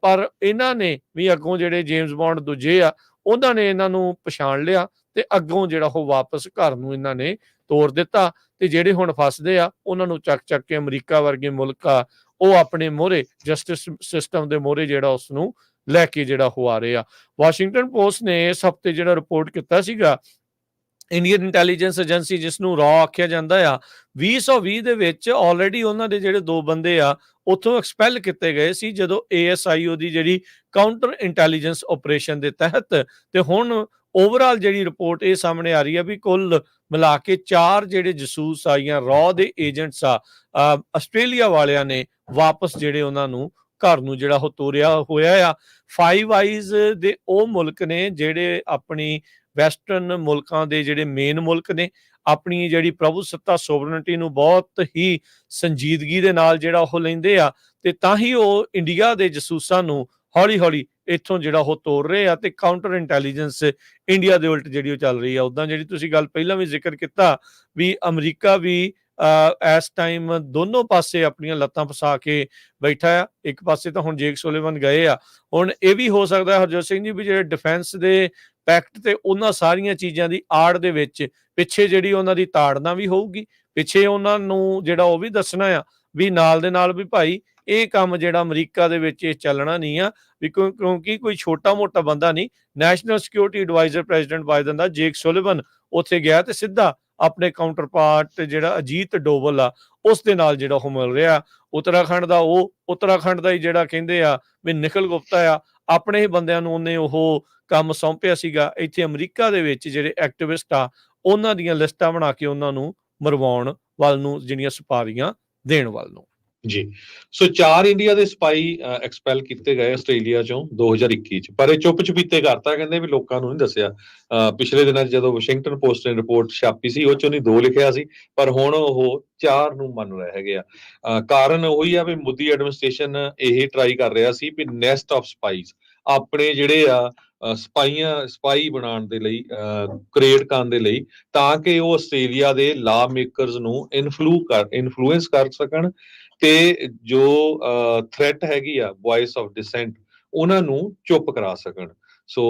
ਪਰ ਇਹਨਾਂ ਨੇ ਵੀ ਅੱਗੋਂ ਜਿਹੜੇ ਜੇਮਸ ਬੌਂਡ ਦੂਜੇ ਆ ਉਹਨਾਂ ਨੇ ਇਹਨਾਂ ਨੂੰ ਪਛਾਣ ਲਿਆ ਤੇ ਅੱਗੋਂ ਜਿਹੜਾ ਉਹ ਵਾਪਸ ਘਰ ਨੂੰ ਇਹਨਾਂ ਨੇ ਤੋਰ ਦਿੱਤਾ ਤੇ ਜਿਹੜੇ ਹੁਣ ਫਸਦੇ ਆ ਉਹਨਾਂ ਨੂੰ ਚੱਕ-ਚੱਕ ਕੇ ਅਮਰੀਕਾ ਵਰਗੇ ਮੁਲਕ ਆ ਉਹ ਆਪਣੇ ਮੋਹਰੇ ਜਸਟਿਸ ਸਿਸਟਮ ਦੇ ਮੋਹਰੇ ਜਿਹੜਾ ਉਸ ਨੂੰ ਲੈ ਕੇ ਜਿਹੜਾ ਉਹ ਆ ਰਹੇ ਆ। ਵਾਸ਼ਿੰਗਟਨ ਪੋਸਟ ਨੇ ਇਸ ਹਫ਼ਤੇ ਜਿਹੜਾ ਰਿਪੋਰਟ ਕੀਤਾ ਸੀਗਾ, ਇੰਡੀਅਨ ਇੰਟੈਲੀਜੈਂਸ ਏਜੰਸੀ ਜਿਸ ਨੂੰ ਰਾ ਆਖਿਆ ਜਾਂਦਾ ਆ, 2020 ਦੇ ਵਿੱਚ ਆਲਰੇਡੀ ਉਹਨਾਂ ਦੇ ਜਿਹੜੇ 2 ਬੰਦੇ ਆ ਉੱਥੋਂ ਐਕਸਪੈਲ ਕੀਤੇ ਗਏ ਸੀ ਜਦੋਂ ASIO ਦੀ ਜਿਹੜੀ ਕਾਊਂਟਰ ਇੰਟੈਲੀਜੈਂਸ ਆਪਰੇਸ਼ਨ ਦੇ ਤਹਿਤ। ਤੇ ਹੁਣ ਓਵਰਆਲ ਜਿਹੜੀ ਰਿਪੋਰਟ ਇਹ ਸਾਹਮਣੇ ਆ ਰਹੀ ਆ ਵੀ ਕੁੱਲ ਮਿਲਾ ਕੇ 4 ਜਿਹੜੇ ਜਸੂਸ ਆ ਜਾਂ ਰਾ ਦੇ ਏਜੰਟਸ ਆ ਆਸਟ੍ਰੇਲੀਆ ਵਾਲਿਆਂ ਨੇ ਵਾਪਸ ਜਿਹੜੇ ਉਹਨਾਂ ਨੂੰ ਘਰ ਨੂੰ ਜਿਹੜਾ ਉਹ ਤੋਰਿਆ ਹੋਇਆ ਆ। 5 ਆਈਜ਼ ਦੇ ਉਹ ਮੁਲਕ ਨੇ ਜਿਹੜੇ ਆਪਣੀ ਵੈਸਟਰਨ ਮੁਲਕਾਂ ਦੇ ਜਿਹੜੇ ਮੇਨ ਮੁਲਕ ਨੇ ਆਪਣੀ ਜਿਹੜੀ ਪ੍ਰਭੂਸੱਤਾ ਸੋਵਰਨਟੀ ਨੂੰ ਬਹੁਤ ਹੀ ਸੰਜੀਦਗੀ ਦੇ ਨਾਲ ਜਿਹੜਾ ਉਹ ਲੈਂਦੇ ਆ, ਤੇ ਤਾਂ ਹੀ ਉਹ ਇੰਡੀਆ ਦੇ ਜਸੂਸਾਂ ਨੂੰ ਹੌਲੀ ਹੌਲੀ ਇੱਥੋਂ ਜਿਹੜਾ ਉਹ ਤੋੜ ਰਹੇ ਆ, ਤੇ ਕਾਊਂਟਰ ਇੰਟੈਲੀਜੈਂਸ ਇੰਡੀਆ ਦੇ ਉਲਟ ਜਿਹੜੀ ਉਹ ਚੱਲ ਰਹੀ ਆ। ਉੱਦਾਂ ਜਿਹੜੀ ਤੁਸੀਂ ਗੱਲ ਪਹਿਲਾਂ ਵੀ ਜ਼ਿਕਰ ਕੀਤਾ ਵੀ ਅਮਰੀਕਾ ਵੀ ਇਸ ਟਾਈਮ ਦੋਨੋਂ ਪਾਸੇ ਆਪਣੀਆਂ ਲੱਤਾਂ ਫਸਾ ਕੇ ਬੈਠਾ ਆ। ਇੱਕ ਪਾਸੇ ਤਾਂ ਹੁਣ ਜੇਕ ਸੁਲਿਵਨ ਗਏ ਆ, ਹੁਣ ਇਹ ਵੀ ਹੋ ਸਕਦਾ ਹਰਜੋਤ ਸਿੰਘ ਜੀ ਵੀ ਜਿਹੜੇ ਡਿਫੈਂਸ ਦੇ ਪੈਕਟ ਤੇ ਉਹਨਾਂ ਸਾਰੀਆਂ ਚੀਜ਼ਾਂ ਦੀ ਆੜ ਦੇ ਵਿੱਚ ਪਿੱਛੇ ਜਿਹੜੀ ਉਹਨਾਂ ਦੀ ਤਾੜਨਾ ਵੀ ਹੋਊਗੀ, ਪਿੱਛੇ ਉਹਨਾਂ ਨੂੰ ਜਿਹੜਾ ਉਹ ਵੀ ਦੱਸਣਾ ਆ ਵੀ ਨਾਲ ਦੇ ਨਾਲ ਵੀ ਭਾਈ ਇਹ ਕੰਮ ਜਿਹੜਾ ਅਮਰੀਕਾ ਦੇ ਵਿੱਚ ਇਹ ਚੱਲਣਾ ਨਹੀਂ ਆ, ਵੀ ਕਿਉਂਕਿ ਕੋਈ ਛੋਟਾ ਮੋਟਾ ਬੰਦਾ ਨਹੀਂ। National security adviser president Biden ਦਾ ਜੇਕ ਸੁਲਿਵਨ ਉੱਥੇ ਗਿਆ ਤੇ ਸਿੱਧਾ ਆਪਣੇ ਕਾਊਂਟਰ ਪਾਰਟ ਜਿਹੜਾ ਅਜੀਤ ਡੋਵਲ ਆ ਉਸ ਦੇ ਨਾਲ ਜਿਹੜਾ ਉਹ ਮਿਲ ਰਿਹਾ। ਉੱਤਰਾਖੰਡ ਦਾ ਹੀ ਜਿਹੜਾ ਕਹਿੰਦੇ ਆ ਵੀ ਨਿਖਿਲ ਗੁਪਤਾ ਆ, ਆਪਣੇ ਹੀ ਬੰਦਿਆਂ ਨੂੰ ਉਹਨੇ ਉਹ ਕੰਮ ਸੌਂਪਿਆ ਸੀਗਾ। ਇੱਥੇ ਅਮਰੀਕਾ ਦੇ ਵਿੱਚ ਜਿਹੜੇ ਐਕਟਿਵਿਸਟ ਆ ਉਹਨਾਂ ਦੀਆਂ ਲਿਸਟਾਂ ਬਣਾ ਕੇ ਉਹਨਾਂ ਨੂੰ ਮਰਵਾਉਣ ਵੱਲ ਨੂੰ, ਜਿਹੜੀਆਂ ਸੁਪਾਰੀਆਂ ਦੇਣ ਵੱਲ ਨੂੰ। ਜੀ, ਸੋ 4 ਇੰਡੀਆ ਦੇ ਸਪਾਈ ਐਕਸਪੈਲ ਕੀਤੇ ਗਏ ਆਸਟ੍ਰੇਲੀਆ ਚੋਂ 2021 ਚ, ਪਰ ਇਹ ਚੁੱਪ ਚਪੀਤੇ ਕਰਤਾ, ਕਹਿੰਦੇ ਵੀ ਲੋਕਾਂ ਨੂੰ ਨਹੀਂ ਦੱਸਿਆ। ਪਿਛਲੇ ਦਿਨਾਂ 'ਚ ਜਦੋਂ ਵਾਸ਼ਿੰਗਟਨ ਪੋਸਟ ਨੇ ਰਿਪੋਰਟ ਛਾਪੀ ਸੀ ਉਹ 'ਚ ਉਹਨੇ 2 ਲਿਖਿਆ ਸੀ, ਪਰ ਹੁਣ ਉਹ 4 ਨੂੰ ਮੰਨ ਰਹੇ ਹੈਗੇ ਆ। ਕਾਰਨ ਉਹੀ ਆ ਵੀ ਮੋਦੀ ਐਡਮਿਨਿਸਟ੍ਰੇਸ਼ਨ ਇਹ ਟਰਾਈ ਕਰ ਰਿਹਾ ਸੀ ਵੀ ਨੈਸਟ ਆਫ ਸਪਾਈਜ਼ ਆਪਣੇ ਜਿਹੜੇ ਆ ਸਪਾਈ ਬਣਾਉਣ ਦੇ ਲਈ, ਕ੍ਰੀਏਟ ਕਰਨ ਦੇ ਲਈ, ਤਾਂ ਕਿ ਉਹ ਆਸਟ੍ਰੇਲੀਆ ਦੇ ਲਾ ਮੇਕਰਸ ਨੂੰ ਇਨਫਲੂਐਂਸ ਕਰ ਸਕਣ ਤੇ ਜੋ ਥ੍ਰੈਟ ਹੈਗੀ ਆ ਵੌਇਸ ਆਫ ਡਿਸੈਂਟ ਉਹਨਾਂ ਨੂੰ ਚੁੱਪ ਕਰਾ ਸਕਣ। ਸੋ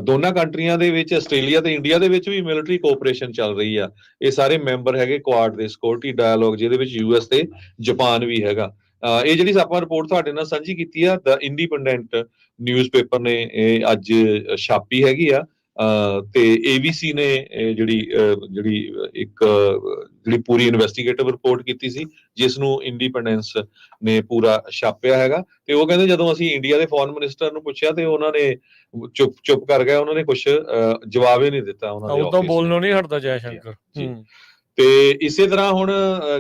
ਦੋਨਾਂ ਕੰਟਰੀਆਂ ਦੇ ਵਿੱਚ, ਆਸਟ੍ਰੇਲੀਆ ਤੇ ਇੰਡੀਆ ਦੇ ਵਿੱਚ ਵੀ ਮਿਲਟਰੀ ਕੋਆਪਰੇਸ਼ਨ ਚੱਲ ਰਹੀ ਆ। ਇਹ ਸਾਰੇ ਮੈਂਬਰ ਹੈਗੇ ਕੁਆਡ ਦੇ ਸਿਕਿਉਰਿਟੀ ਡਾਇਲੋਗ, ਜਿਹਦੇ ਵਿੱਚ ਯੂਐਸ ਤੇ ਜਾਪਾਨ ਵੀ ਹੈਗਾ। ਇਹ ਜਿਹੜੀ ਆਪਾਂ ਰਿਪੋਰਟ ਤੁਹਾਡੇ ਨਾਲ ਸਾਂਝੀ ਕੀਤੀ ਆ, ਦ ਇੰਡੀਪੈਂਡੈਂਟ ਨਿਊਜ਼ਪੇਪਰ ਨੇ ਇਹ ਅੱਜ ਛਾਪੀ ਹੈਗੀ ਆ। ਤੇ ABC ਨੇ ਜਿਹੜੀ ਜਿਹੜੀ ਪੂਰੀ ਇਨਵੈਸਟੀਗੇਟਿਵ ਰਿਪੋਰਟ ਕੀਤੀ ਸੀ, ਜਿਸ ਨੂੰ ਇੰਡੀਪੈਂਡੈਂਸ ਨੇ ਪੂਰਾ ਛਾਪਿਆ ਹੈਗਾ। ਤੇ ਉਹ ਕਹਿੰਦੇ ਜਦੋਂ ਅਸੀਂ ਇੰਡੀਆ ਦੇ ਫੋਰਨ ਮਿਨਿਸਟਰ ਨੂੰ ਪੁੱਛਿਆ ਤੇ ਉਹਨਾਂ ਨੇ ਚੁੱਪ ਕਰ ਗਏ, ਉਹਨਾਂ ਨੇ ਕੁਝ ਜਵਾਬ ਹੀ ਨਹੀਂ ਦਿੱਤਾ ਉਹਨਾਂ ਦੇ ਉਦੋਂ ਆਫਿਸ ਬੋਲਣੋਂ ਨੇ। ਨਹੀਂ ਹਟਦਾ ਜੈ ਸ਼ੰਕਰ। ਤੇ ਇਸੇ ਤਰ੍ਹਾਂ ਹੁਣ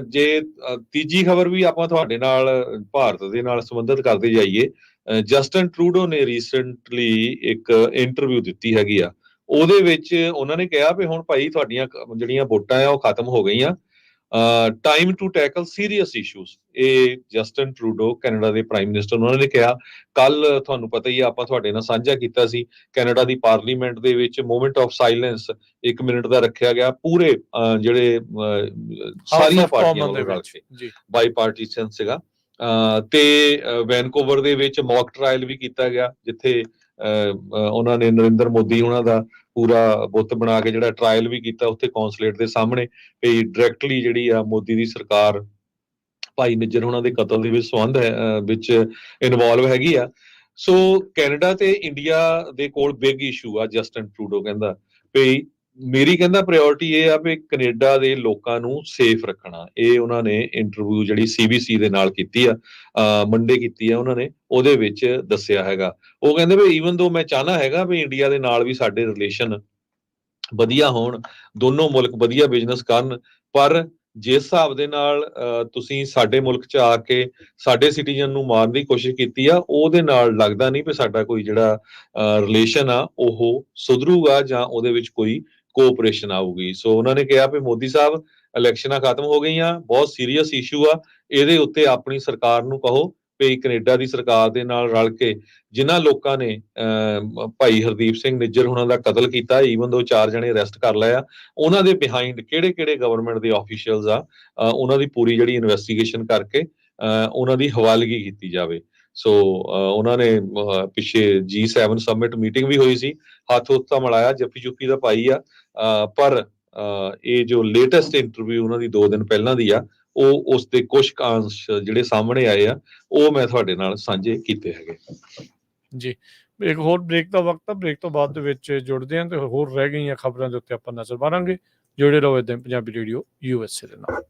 ਜੇ ਤੀਜੀ ਖਬਰ ਵੀ ਆਪਾਂ ਤੁਹਾਡੇ ਨਾਲ ਭਾਰਤ ਦੇ ਨਾਲ ਸੰਬੰਧਿਤ ਕਰਦੇ ਜਾਈਏ, ਜਸਟਨ ਟਰੂਡੋ ਨੇ ਰੀਸੈਂਟਲੀ ਇੱਕ ਇੰਟਰਵਿਊ ਦਿੱਤੀ ਹੈਗੀ ਆ। ਉਹਦੇ ਵਿੱਚ ਉਹਨਾਂ ਨੇ ਕਿਹਾ ਵੀ ਹੁਣ ਭਾਈ ਤੁਹਾਡੀਆਂ ਜਿਹੜੀਆਂ ਵੋਟਾਂ ਆ ਉਹ ਖਤਮ ਹੋ ਗਈਆਂ, time to tackle serious issues. ਇਹ ਜਸਟਨ ਟਰੂਡੋ ਕੈਨੇਡਾ ਦੇ ਪ੍ਰਾਈਮ ਮਿਨਿਸਟਰ, ਉਹਨਾਂ ਨੇ ਕਿਹਾ। ਕੱਲ ਤੁਹਾਨੂੰ ਪਤਾ ਹੀ ਆ, ਆਪਾਂ ਤੁਹਾਡੇ ਨਾਲ ਸਾਂਝਾ ਕੀਤਾ ਸੀ, ਕੈਨੇਡਾ ਦੀ ਪਾਰਲੀਮੈਂਟ ਦੇ ਵਿੱਚ ਮੂਮੈਂਟ ਆਫ ਸਾਇਲੈਂਸ 1 ਮਿੰਟ ਦਾ ਰੱਖਿਆ ਗਿਆ, ਪੂਰੇ ਜਿਹੜੇ ਸਾਰੀਆਂ ਪਾਰਟੀਆਂ ਵੱਲੋਂ ਰਲ ਕੇ, ਬਾਈ ਪਾਰਟੀਸ਼ਨ ਸੀਗਾ। ਤੇ ਵੈਨਕੂਵਰ ਦੇ ਵਿੱਚ ਮੌਕ ਟਰਾਇਲ ਵੀ ਕੀਤਾ ਗਿਆ, ਜਿੱਥੇ ਉਹਨਾਂ ਨੇ ਨਰਿੰਦਰ ਮੋਦੀ ਉਹਨਾਂ ਦਾ ਪੂਰਾ ਬੁੱਤ ਬਣਾ ਕੇ ਜਿਹੜਾ ਟਰਾਇਲ ਵੀ ਕੀਤਾ ਉੱਥੇ ਕੌਂਸਲੇਟ ਦੇ ਸਾਹਮਣੇ, ਵੀ ਡਾਇਰੈਕਟਲੀ ਜਿਹੜੀ ਆ ਮੋਦੀ ਦੀ ਸਰਕਾਰ ਭਾਈ ਨਿੱਜਰ ਉਹਨਾਂ ਦੇ ਕਤਲ ਦੇ ਵਿੱਚ ਸੰਬੰਧ ਵਿੱਚ ਇਨਵੋਲਵ ਹੈਗੀ ਆ। ਸੋ ਕੈਨੇਡਾ ਤੇ ਇੰਡੀਆ ਦੇ ਕੋਲ ਬਿਗ ਇਸ਼ੂ ਆ। ਜਸਟਨ ਟਰੂਡੋ ਕਹਿੰਦਾ ਵੀ ਮੇਰੀ ਕਹਿੰਦਾ ਪ੍ਰਾਇੋਰਟੀ ਇਹ ਆ ਵੀ ਕੈਨੇਡਾ ਦੇ ਲੋਕਾਂ ਨੂੰ ਸੇਫ ਰੱਖਣਾ। ਇਹ ਉਹਨਾਂ ਨੇ ਇੰਟਰਵਿਊ ਜਿਹੜੀ CBC ਦੇ ਨਾਲ ਕੀਤੀ ਆ, ਮੰਡੇ ਕੀਤੀ ਆ ਉਹਨਾਂ ਨੇ, ਉਹਦੇ ਵਿੱਚ ਦੱਸਿਆ ਹੈਗਾ। ਉਹ ਕਹਿੰਦੇ ਵੀ ਈਵਨ ਦੋ ਮੈਂ ਚਾਹਨਾ ਹੈਗਾ ਵੀ ਇੰਡੀਆ ਦੇ ਨਾਲ ਵੀ ਸਾਡੇ ਰਿਲੇਸ਼ਨ ਵਧੀਆ ਹੋਣ, ਦੋਨੋਂ ਮੁਲਕ ਵਧੀਆ ਬਿਜ਼ਨਸ ਕਰਨ, ਪਰ ਜਿਸ ਹਿਸਾਬ ਦੇ ਨਾਲ ਤੁਸੀਂ ਸਾਡੇ ਮੁਲਕ 'ਚ ਆ ਕੇ ਸਾਡੇ ਸਿਟੀਜ਼ਨ ਨੂੰ ਮਾਰਨ ਦੀ ਕੋਸ਼ਿਸ਼ ਕੀਤੀ ਆ, ਉਹਦੇ ਨਾਲ ਲੱਗਦਾ ਨਹੀਂ ਵੀ ਸਾਡਾ ਕੋਈ ਜਿਹੜਾ ਰਿਲੇਸ਼ਨ ਆ ਉਹ ਸੁਧਰੂਗਾ ਜਾਂ ਉਹਦੇ ਵਿੱਚ ਕੋਈ ਕੋਆਪਰੇਸ਼ਨ ਆਊਗੀ। ਸੋ ਉਹਨਾਂ ਨੇ ਕਿਹਾ ਵੀ ਮੋਦੀ ਸਾਹਿਬ, ਇਲੈਕਸ਼ਨਾਂ ਖਤਮ ਹੋ ਗਈਆਂ, ਬਹੁਤ ਸੀਰੀਅਸ ਇਸ਼ੂ ਆ, ਇਹਦੇ ਉੱਤੇ ਆਪਣੀ ਸਰਕਾਰ ਨੂੰ ਕਹੋ ਵੀ ਕੈਨੇਡਾ ਦੀ ਸਰਕਾਰ ਦੇ ਨਾਲ ਰਲ ਕੇ ਜਿਨ੍ਹਾਂ ਲੋਕਾਂ ਨੇ ਭਾਈ ਹਰਦੀਪ ਸਿੰਘ ਨਿੱਜਰ ਉਹਨਾਂ ਦਾ ਕਤਲ ਕੀਤਾ, ਈਵਨ ਦੋ 4 ਜਣੇ ਅਰੈਸਟ ਕਰ ਲਏ ਆ, ਉਹਨਾਂ ਦੇ ਬਿਹਾਈਂਡ ਕਿਹੜੇ ਗਵਰਨਮੈਂਟ ਦੇ ਆਫੀਸ਼ੀਅਲਸ ਆ, ਉਹਨਾਂ ਦੀ ਪੂਰੀ ਜਿਹੜੀ ਇਨਵੈਸਟੀਗੇਸ਼ਨ ਕਰਕੇ ਉਹਨਾਂ ਦੀ ਹਵਾਲਗੀ ਕੀਤੀ ਜਾਵੇ। ਸੋ ਉਹਨਾਂ ਨੇ ਪਿੱਛੇ G7 ਸਮਿਟ ਮੀਟਿੰਗ ਵੀ ਹੋਈ ਸੀ, ਹੱਥ ਤਾਂ ਮਿਲਾਇਆ, ਜੱਫੀ ਜੁੱਫੀ ਦਾ ਪਾਈ ਆ, ਪਰ ਇਹ ਜੋ ਲੇਟੈਸਟ ਇੰਟਰਵਿਊ ਉਹਨਾਂ ਦੀ 2 ਦਿਨ ਪਹਿਲਾਂ ਦੀ ਆ, ਉਹ ਉਸ ਦੇ ਕੁਝ ਅੰਸ਼ ਜਿਹੜੇ ਸਾਹਮਣੇ ਆਏ ਆ, ਉਹ ਮੈਂ ਤੁਹਾਡੇ ਨਾਲ ਸਾਂਝੇ ਕੀਤੇ ਹੈਗੇ ਜੀ। ਇੱਕ ਹੋਰ ਬ੍ਰੇਕ ਦਾ ਵਕਤ ਆ, ਬ੍ਰੇਕ ਤੋਂ ਬਾਅਦ ਦੇ ਵਿੱਚ ਜੁੜਦੇ ਹਾਂ ਤੇ ਹੋਰ ਰਹਿ ਗਈਆਂ ਖਬਰਾਂ ਦੇ ਉੱਤੇ ਆਪਾਂ ਨਜ਼ਰ ਮਾਰਾਂਗੇ। ਜੁੜੇ ਰਹੋ ਇੱਦਾਂ ਪੰਜਾਬੀ ਰੇਡੀਓ USA ਦੇ ਨਾਲ।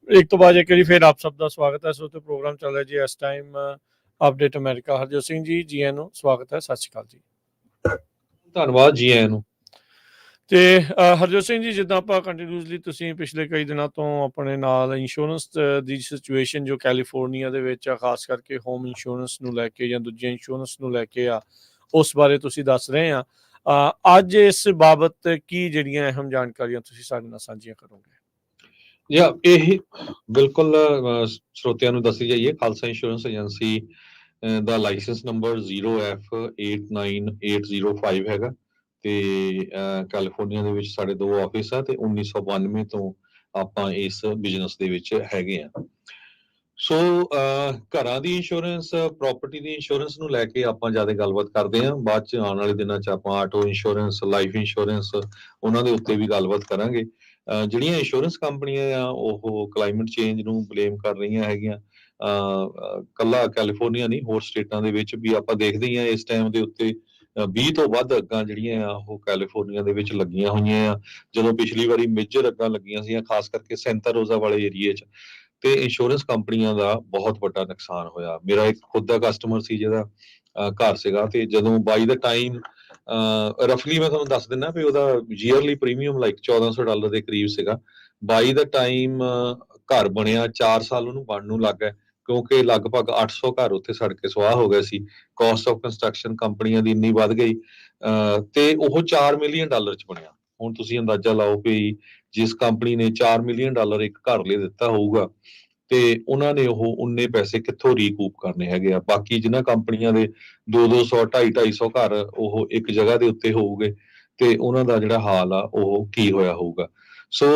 एक तो बात एक फिर आप सब का स्वागत है। इस वक्त प्रोग्राम चल रहा है जी इस time update America. Harjot Singh ji ji आਇਆਂ ਨੂੰ स्वागत है, सत श्री अकाल जी। ਧੰਨਵਾਦ ਜੀ ਆਇਆਂ ਨੂੰ। ਤੇ ਹਰਜੋਤ ਸਿੰਘ ਜੀ, ਜਿੱਦਾਂ ਆਪਾਂ ਕੰਟੀਨਿਊਸਲੀ ਤੁਸੀਂ ਪਿਛਲੇ ਕਈ ਦਿਨਾਂ ਤੋਂ ਆਪਣੇ ਨਾਲ ਇੰਸ਼ੋਰੈਂਸ ਦੀ ਸਿਚੁਏਸ਼ਨ ਜੋ ਕੈਲੀਫੋਰਨੀਆ ਦੇ ਵਿੱਚ ਆ, ਖਾਸ ਕਰਕੇ ਹੋਮ ਇੰਸ਼ੋਰੈਂਸ ਨੂੰ ਲੈ ਕੇ ਜਾਂ ਦੂਜੇ ਇੰਸ਼ੋਰੈਂਸ ਨੂੰ ਲੈ ਕੇ ਆ, ਉਸ ਬਾਰੇ ਤੁਸੀਂ ਦੱਸ ਰਹੇ ਆ। ਅੱਜ ਇਸ ਬਾਬਤ ਕੀ ਜਿਹੜੀਆਂ ਅਹਿਮ ਜਾਣਕਾਰੀਆਂ ਤੁਸੀਂ ਸਾਡੇ ਨਾਲ ਸਾਂਝੀਆਂ ਕਰੋਗੇ? ਜਾਂ ਇਹ ਬਿਲਕੁਲ ਸਰੋਤਿਆਂ ਨੂੰ ਦੱਸੀ ਜਾਈਏ, ਖਾਲਸਾ ਇੰਸ਼ੋਰੈਂਸ ਏਜੰਸੀ ਦਾ ਲਾਇਸੈਂਸ ਨੰਬਰ 0F89805 ਹੈਗਾ ਤੇ ਕੈਲੀਫੋਰਨੀਆ ਦੇ ਵਿੱਚ ਸਾਡੇ 2 ਆਫਿਸ ਆ ਤੇ 1992 ਤੋਂ ਆਪਾਂ ਇਸ ਬਿਜ਼ਨਸ ਦੇ ਵਿੱਚ ਹੈਗੇ ਆ। ਸੋ ਘਰਾਂ ਦੀ ਇੰਸ਼ੋਰੈਂਸ, ਪ੍ਰਾਪਰਟੀ ਦੀ ਇੰਸ਼ੋਰੈਂਸ ਨੂੰ ਲੈ ਕੇ ਆਪਾਂ ਜ਼ਿਆਦਾ ਗੱਲਬਾਤ ਕਰਦੇ ਹਾਂ। ਬਾਅਦ ਚ ਆਉਣ ਵਾਲੇ ਦਿਨਾਂ ਚ ਆਪਾਂ ਆਟੋ ਇੰਸ਼ੋਰੈਂਸ, ਲਾਈਫ ਇੰਸ਼ੋਰੈਂਸ, ਉਹਨਾਂ ਦੇ ਉੱਤੇ ਵੀ ਗੱਲਬਾਤ ਕਰਾਂਗੇ। ਜਿਹੜੀਆਂ ਇੰਸ਼ੋਰੈਂਸ ਕੰਪਨੀਆਂ ਆ ਉਹ ਕਲਾਈਮੇਟ ਚੇਂਜ ਨੂੰ ਬਲੇਮ ਕਰ ਰਹੀਆਂ ਹੈਗੀਆਂ। ਕੱਲਾ ਕੈਲੀਫੋਰਨੀਆ ਨਹੀਂ, ਹੋਰ ਸਟੇਟਾਂ ਦੇ ਵਿੱਚ ਵੀ ਆਪਾਂ ਦੇਖਦੇ ਹੀ ਆ ਇਸ ਟਾਈਮ ਦੇ ਉੱਤੇ 20 ਤੋਂ ਵੱਧ ਅੱਗਾਂ ਜਿਹੜੀਆਂ ਆ ਉਹ ਕੈਲੀਫੋਰਨੀਆ ਦੇ ਵਿੱਚ ਲੱਗੀਆਂ ਹੋਈਆਂ ਆ। ਜਦੋਂ ਪਿਛਲੀ ਵਾਰੀ ਮੇਜਰ ਅੱਗਾਂ ਲੱਗੀਆਂ ਸੀ ਖਾਸ ਕਰਕੇ ਸੈਂਟਾ ਰੋਜ਼ਾ ਵਾਲੇ ਏਰੀਏ 'ਚ, ਤੇ ਇੰਸ਼ੋਰੈਂਸ ਕੰਪਨੀਆਂ ਦਾ ਬਹੁਤ ਵੱਡਾ ਨੁਕਸਾਨ ਹੋਇਆ। ਮੇਰਾ ਇੱਕ ਖੁਦ ਦਾ ਕਸਟਮਰ ਸੀ ਜਿਹਦਾ ਘਰ ਸੀਗਾ, ਤੇ ਜਦੋਂ ਬਾਈ ਦਾ ਟਾਈਮ ਰਫਲੀ ਮੈਂ ਤੁਹਾਨੂੰ ਦੱਸ ਦਿੰਦਾ ਵੀ ਉਹਦਾ ਈਅਰਲੀ ਪ੍ਰੀਮੀਅਮ ਲਾਈਕ $1400 ਦੇ ਕਰੀਬ ਸੀਗਾ। ਬਾਈ ਦਾ ਟਾਈਮ ਘਰ ਬਣਿਆ 4 ਸਾਲ ਉਹਨੂੰ ਬਣਨ ਨੂੰ ਲੱਗ ਗਏ, ਕਿਉਂਕਿ ਲਗਭਗ 800 ਘਰ ਉੱਥੇ ਸੜ ਕੇ ਸੁਆਹ ਹੋ ਗਏ ਸੀ। ਕਾਸਟ ਆਫ ਕੰਸਟਰਕਸ਼ਨ ਕੰਪਨੀਆਂ ਦੀ ਇੰਨੀ ਵੱਧ ਗਈ, ਤੇ ਉਹ $4 ਮਿਲੀਅਨ ਚ ਬਣਿਆ। ਹੁਣ ਤੁਸੀਂ ਅੰਦਾਜ਼ਾ ਲਾਓ ਵੀ ਜਿਸ ਕੰਪਨੀ ਨੇ $4 ਮਿਲੀਅਨ ਇੱਕ ਘਰ ਲਈ ਦਿੱਤਾ ਹੋਊਗਾ, ਤੇ ਉਹਨਾਂ ਨੇ ਉਹ ਉਨੇ ਪੈਸੇ ਕਿੱਥੋਂ ਰੀਕੂਪ ਕਰਨੇ ਹੈਗੇ ਆ। ਬਾਕੀ ਜਿਨ੍ਹਾਂ ਕੰਪਨੀਆਂ ਦੇ 200 250 ਘਰ ਉਹ ਇੱਕ ਜਗ੍ਹਾ ਦੇ ਉੱਤੇ ਹੋਊਗੇ, ਤੇ ਉਹਨਾਂ ਦਾ ਜਿਹੜਾ ਹਾਲ ਆ ਉਹ ਕੀ ਹੋਇਆ ਹੋਊਗਾ। ਸੋ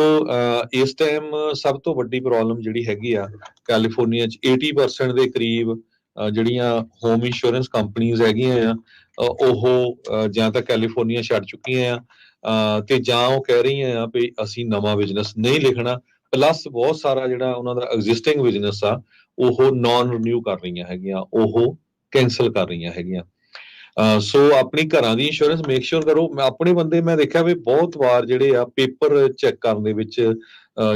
ਇਸ ਟਾਈਮ ਸਭ ਤੋਂ ਵੱਡੀ ਪ੍ਰੋਬਲਮ ਜਿਹੜੀ ਹੈਗੀ ਆ ਕੈਲੀਫੋਰਨੀਆ 'ਚ 80% ਦੇ ਕਰੀਬ ਜਿਹੜੀਆਂ ਹੋਮ ਇੰਸ਼ੋਰੈਂਸ ਕੰਪਨੀਆਂ ਹੈਗੀਆਂ ਆ, ਉਹ ਜਾਂ ਤਾਂ ਕੈਲੀਫੋਰਨੀਆ ਛੱਡ ਚੁੱਕੀਆਂ ਆ, ਤੇ ਜਾਂ ਉਹ ਕਹਿ ਰਹੀਆਂ ਆ ਵੀ ਅਸੀਂ ਨਵਾਂ ਬਿਜ਼ਨਸ ਨਹੀਂ ਲਿਖਣਾ। ਪਲੱਸ ਬਹੁਤ ਸਾਰਾ ਜਿਹੜਾ ਉਹਨਾਂ ਦਾ ਐਗਜ਼ਿਸਟਿੰਗ ਬਿਜ਼ਨਸ ਆ ਉਹ ਨਾਨ ਰੀਨਿਊ ਕਰ ਰਹੀਆਂ ਹੈਗੀਆਂ, ਉਹ ਕੈਂਸਲ ਕਰ ਰਹੀਆਂ ਹੈਗੀਆਂ। ਸੋ ਆਪਣੀ ਘਰਾਂ ਦੀ ਇੰਸ਼ੋਰੈਂਸ ਮੇਕ ਸ਼ੋਰ ਕਰੋ। ਮੈਂ ਆਪਣੇ ਬੰਦੇ ਮੈਂ ਦੇਖਿਆ ਵੀ ਬਹੁਤ ਵਾਰ ਜਿਹੜੇ ਆ ਪੇਪਰ ਚੈੱਕ ਕਰਨ ਦੇ ਵਿੱਚ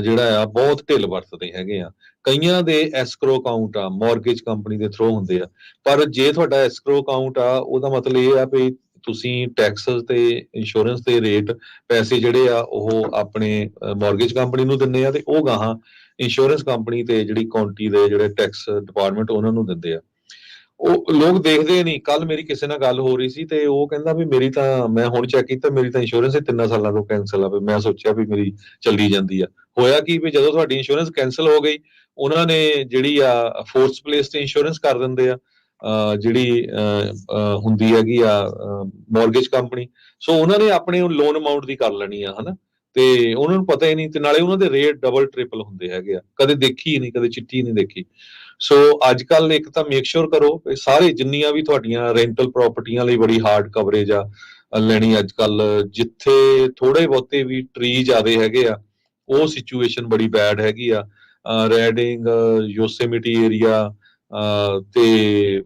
ਜਿਹੜਾ ਆ ਬਹੁਤ ਢਿੱਲ ਵਰਤਦੇ ਹੈਗੇ ਆ। ਕਈਆਂ ਦੇ ਐਸਕਰੋ ਅਕਾਊਂਟ ਆ ਮੌਰਗੇਜ ਕੰਪਨੀ ਦੇ ਥਰੂ ਹੁੰਦੇ ਆ, ਪਰ ਜੇ ਤੁਹਾਡਾ ਐਸਕਰੋ ਅਕਾਊਂਟ ਆ ਉਹਦਾ ਮਤਲਬ ਇਹ ਆ ਵੀ ਤੁਸੀਂ ਟੈਕਸਸ ਤੇ ਇੰਸ਼ੋਰੈਂਸ ਦੇ ਰੇਟ ਪੈਸੇ ਜਿਹੜੇ ਆ ਉਹ ਆਪਣੇ ਮੌਰਗੇਜ ਕੰਪਨੀ ਨੂੰ ਦਿੰਦੇ ਆ, ਤੇ ਉਹ ਗਾਹਾਂ ਇੰਸ਼ੋਰੈਂਸ ਕੰਪਨੀ ਤੇ ਜਿਹੜੀ ਕਾਉਂਟੀ ਦੇ ਜਿਹੜੇ ਟੈਕਸ ਡਿਪਾਰਟਮੈਂਟ ਉਹਨਾਂ ਨੂੰ ਦਿੰਦੇ ਆ। ਉਹ ਲੋਕ ਦੇਖਦੇ ਨਹੀਂ। ਕੱਲ ਮੇਰੀ ਕਿਸੇ ਨਾਲ ਗੱਲ ਹੋ ਰਹੀ ਸੀ, ਤੇ ਉਹ ਕਹਿੰਦਾ ਵੀ ਮੇਰੀ ਤਾਂ, ਮੈਂ ਹੁਣ ਚੈੱਕ ਕੀਤਾ, ਮੇਰੀ ਤਾਂ ਇੰਸ਼ੋਰੈਂਸ 3 ਸਾਲਾਂ ਤੋਂ ਕੈਂਸਲ ਆ। ਵੀ ਮੈਂ ਸੋਚਿਆ ਵੀ ਮੇਰੀ ਚੱਲੀ ਜਾਂਦੀ ਆ। ਹੋਇਆ ਕੀ ਵੀ ਜਦੋਂ ਤੁਹਾਡੀ ਇੰਸ਼ੋਰੈਂਸ ਕੈਂਸਲ ਹੋ ਗਈ, ਉਹਨਾਂ ਨੇ ਜਿਹੜੀ ਆ ਫੋਰਸ ਪਲੇਸ ਤੇ ਇੰਸ਼ੋਰੈਂਸ ਕਰ ਦਿੰਦੇ ਆ, ਜਿਹੜੀ ਹੁੰਦੀ ਹੈਗੀ ਆ ਮੌਰਗੇਜ ਕੰਪਨੀ। ਸੋ ਉਹਨਾਂ ਨੇ ਆਪਣੇ ਲੋਨ ਅਮਾਊਂਟ ਦੀ ਕਰ ਲੈਣੀ ਆ, ਹਨਾ, ਤੇ ਉਹਨਾਂ ਨੂੰ ਪਤਾ ਹੀ ਨਹੀਂ, ਤੇ ਨਾਲੇ ਉਹਨਾਂ ਦੇ ਰੇਟ ਡਬਲ ਟ੍ਰਿਪਲ ਹੁੰਦੇ ਹੈਗੇ ਆ। ਕਦੇ ਦੇਖੀ ਨਹੀਂ, ਕਦੇ ਚਿੱਠੀ ਨਹੀਂ ਦੇਖੀ। ਸੋ ਅੱਜ ਕੱਲ ਇੱਕ ਤਾਂ ਮੇਕ ਸ਼ੋਰ ਕਰੋ ਸਾਰੇ ਜਿੰਨੀਆਂ ਵੀ ਤੁਹਾਡੀਆਂ ਰੈਂਟਲ ਪ੍ਰਾਪਰਟੀਆਂ ਲਈ ਬੜੀ ਹਾਰਡ ਕਵਰੇਜ ਆ ਲੈਣੀ। ਅੱਜ ਕੱਲ ਜਿੱਥੇ ਥੋੜੇ ਬਹੁਤੇ ਵੀ ਟਰੀ ਜ਼ਿਆਦੇ ਹੈਗੇ ਆ, ਉਹ ਸਿਚੁਏਸ਼ਨ ਬੜੀ ਬੈਡ ਹੈਗੀ ਆ। ਰੈਡਿੰਗ, ਯੋਸੇਮਿਟੀ ਏਰੀਆ, ਤੇ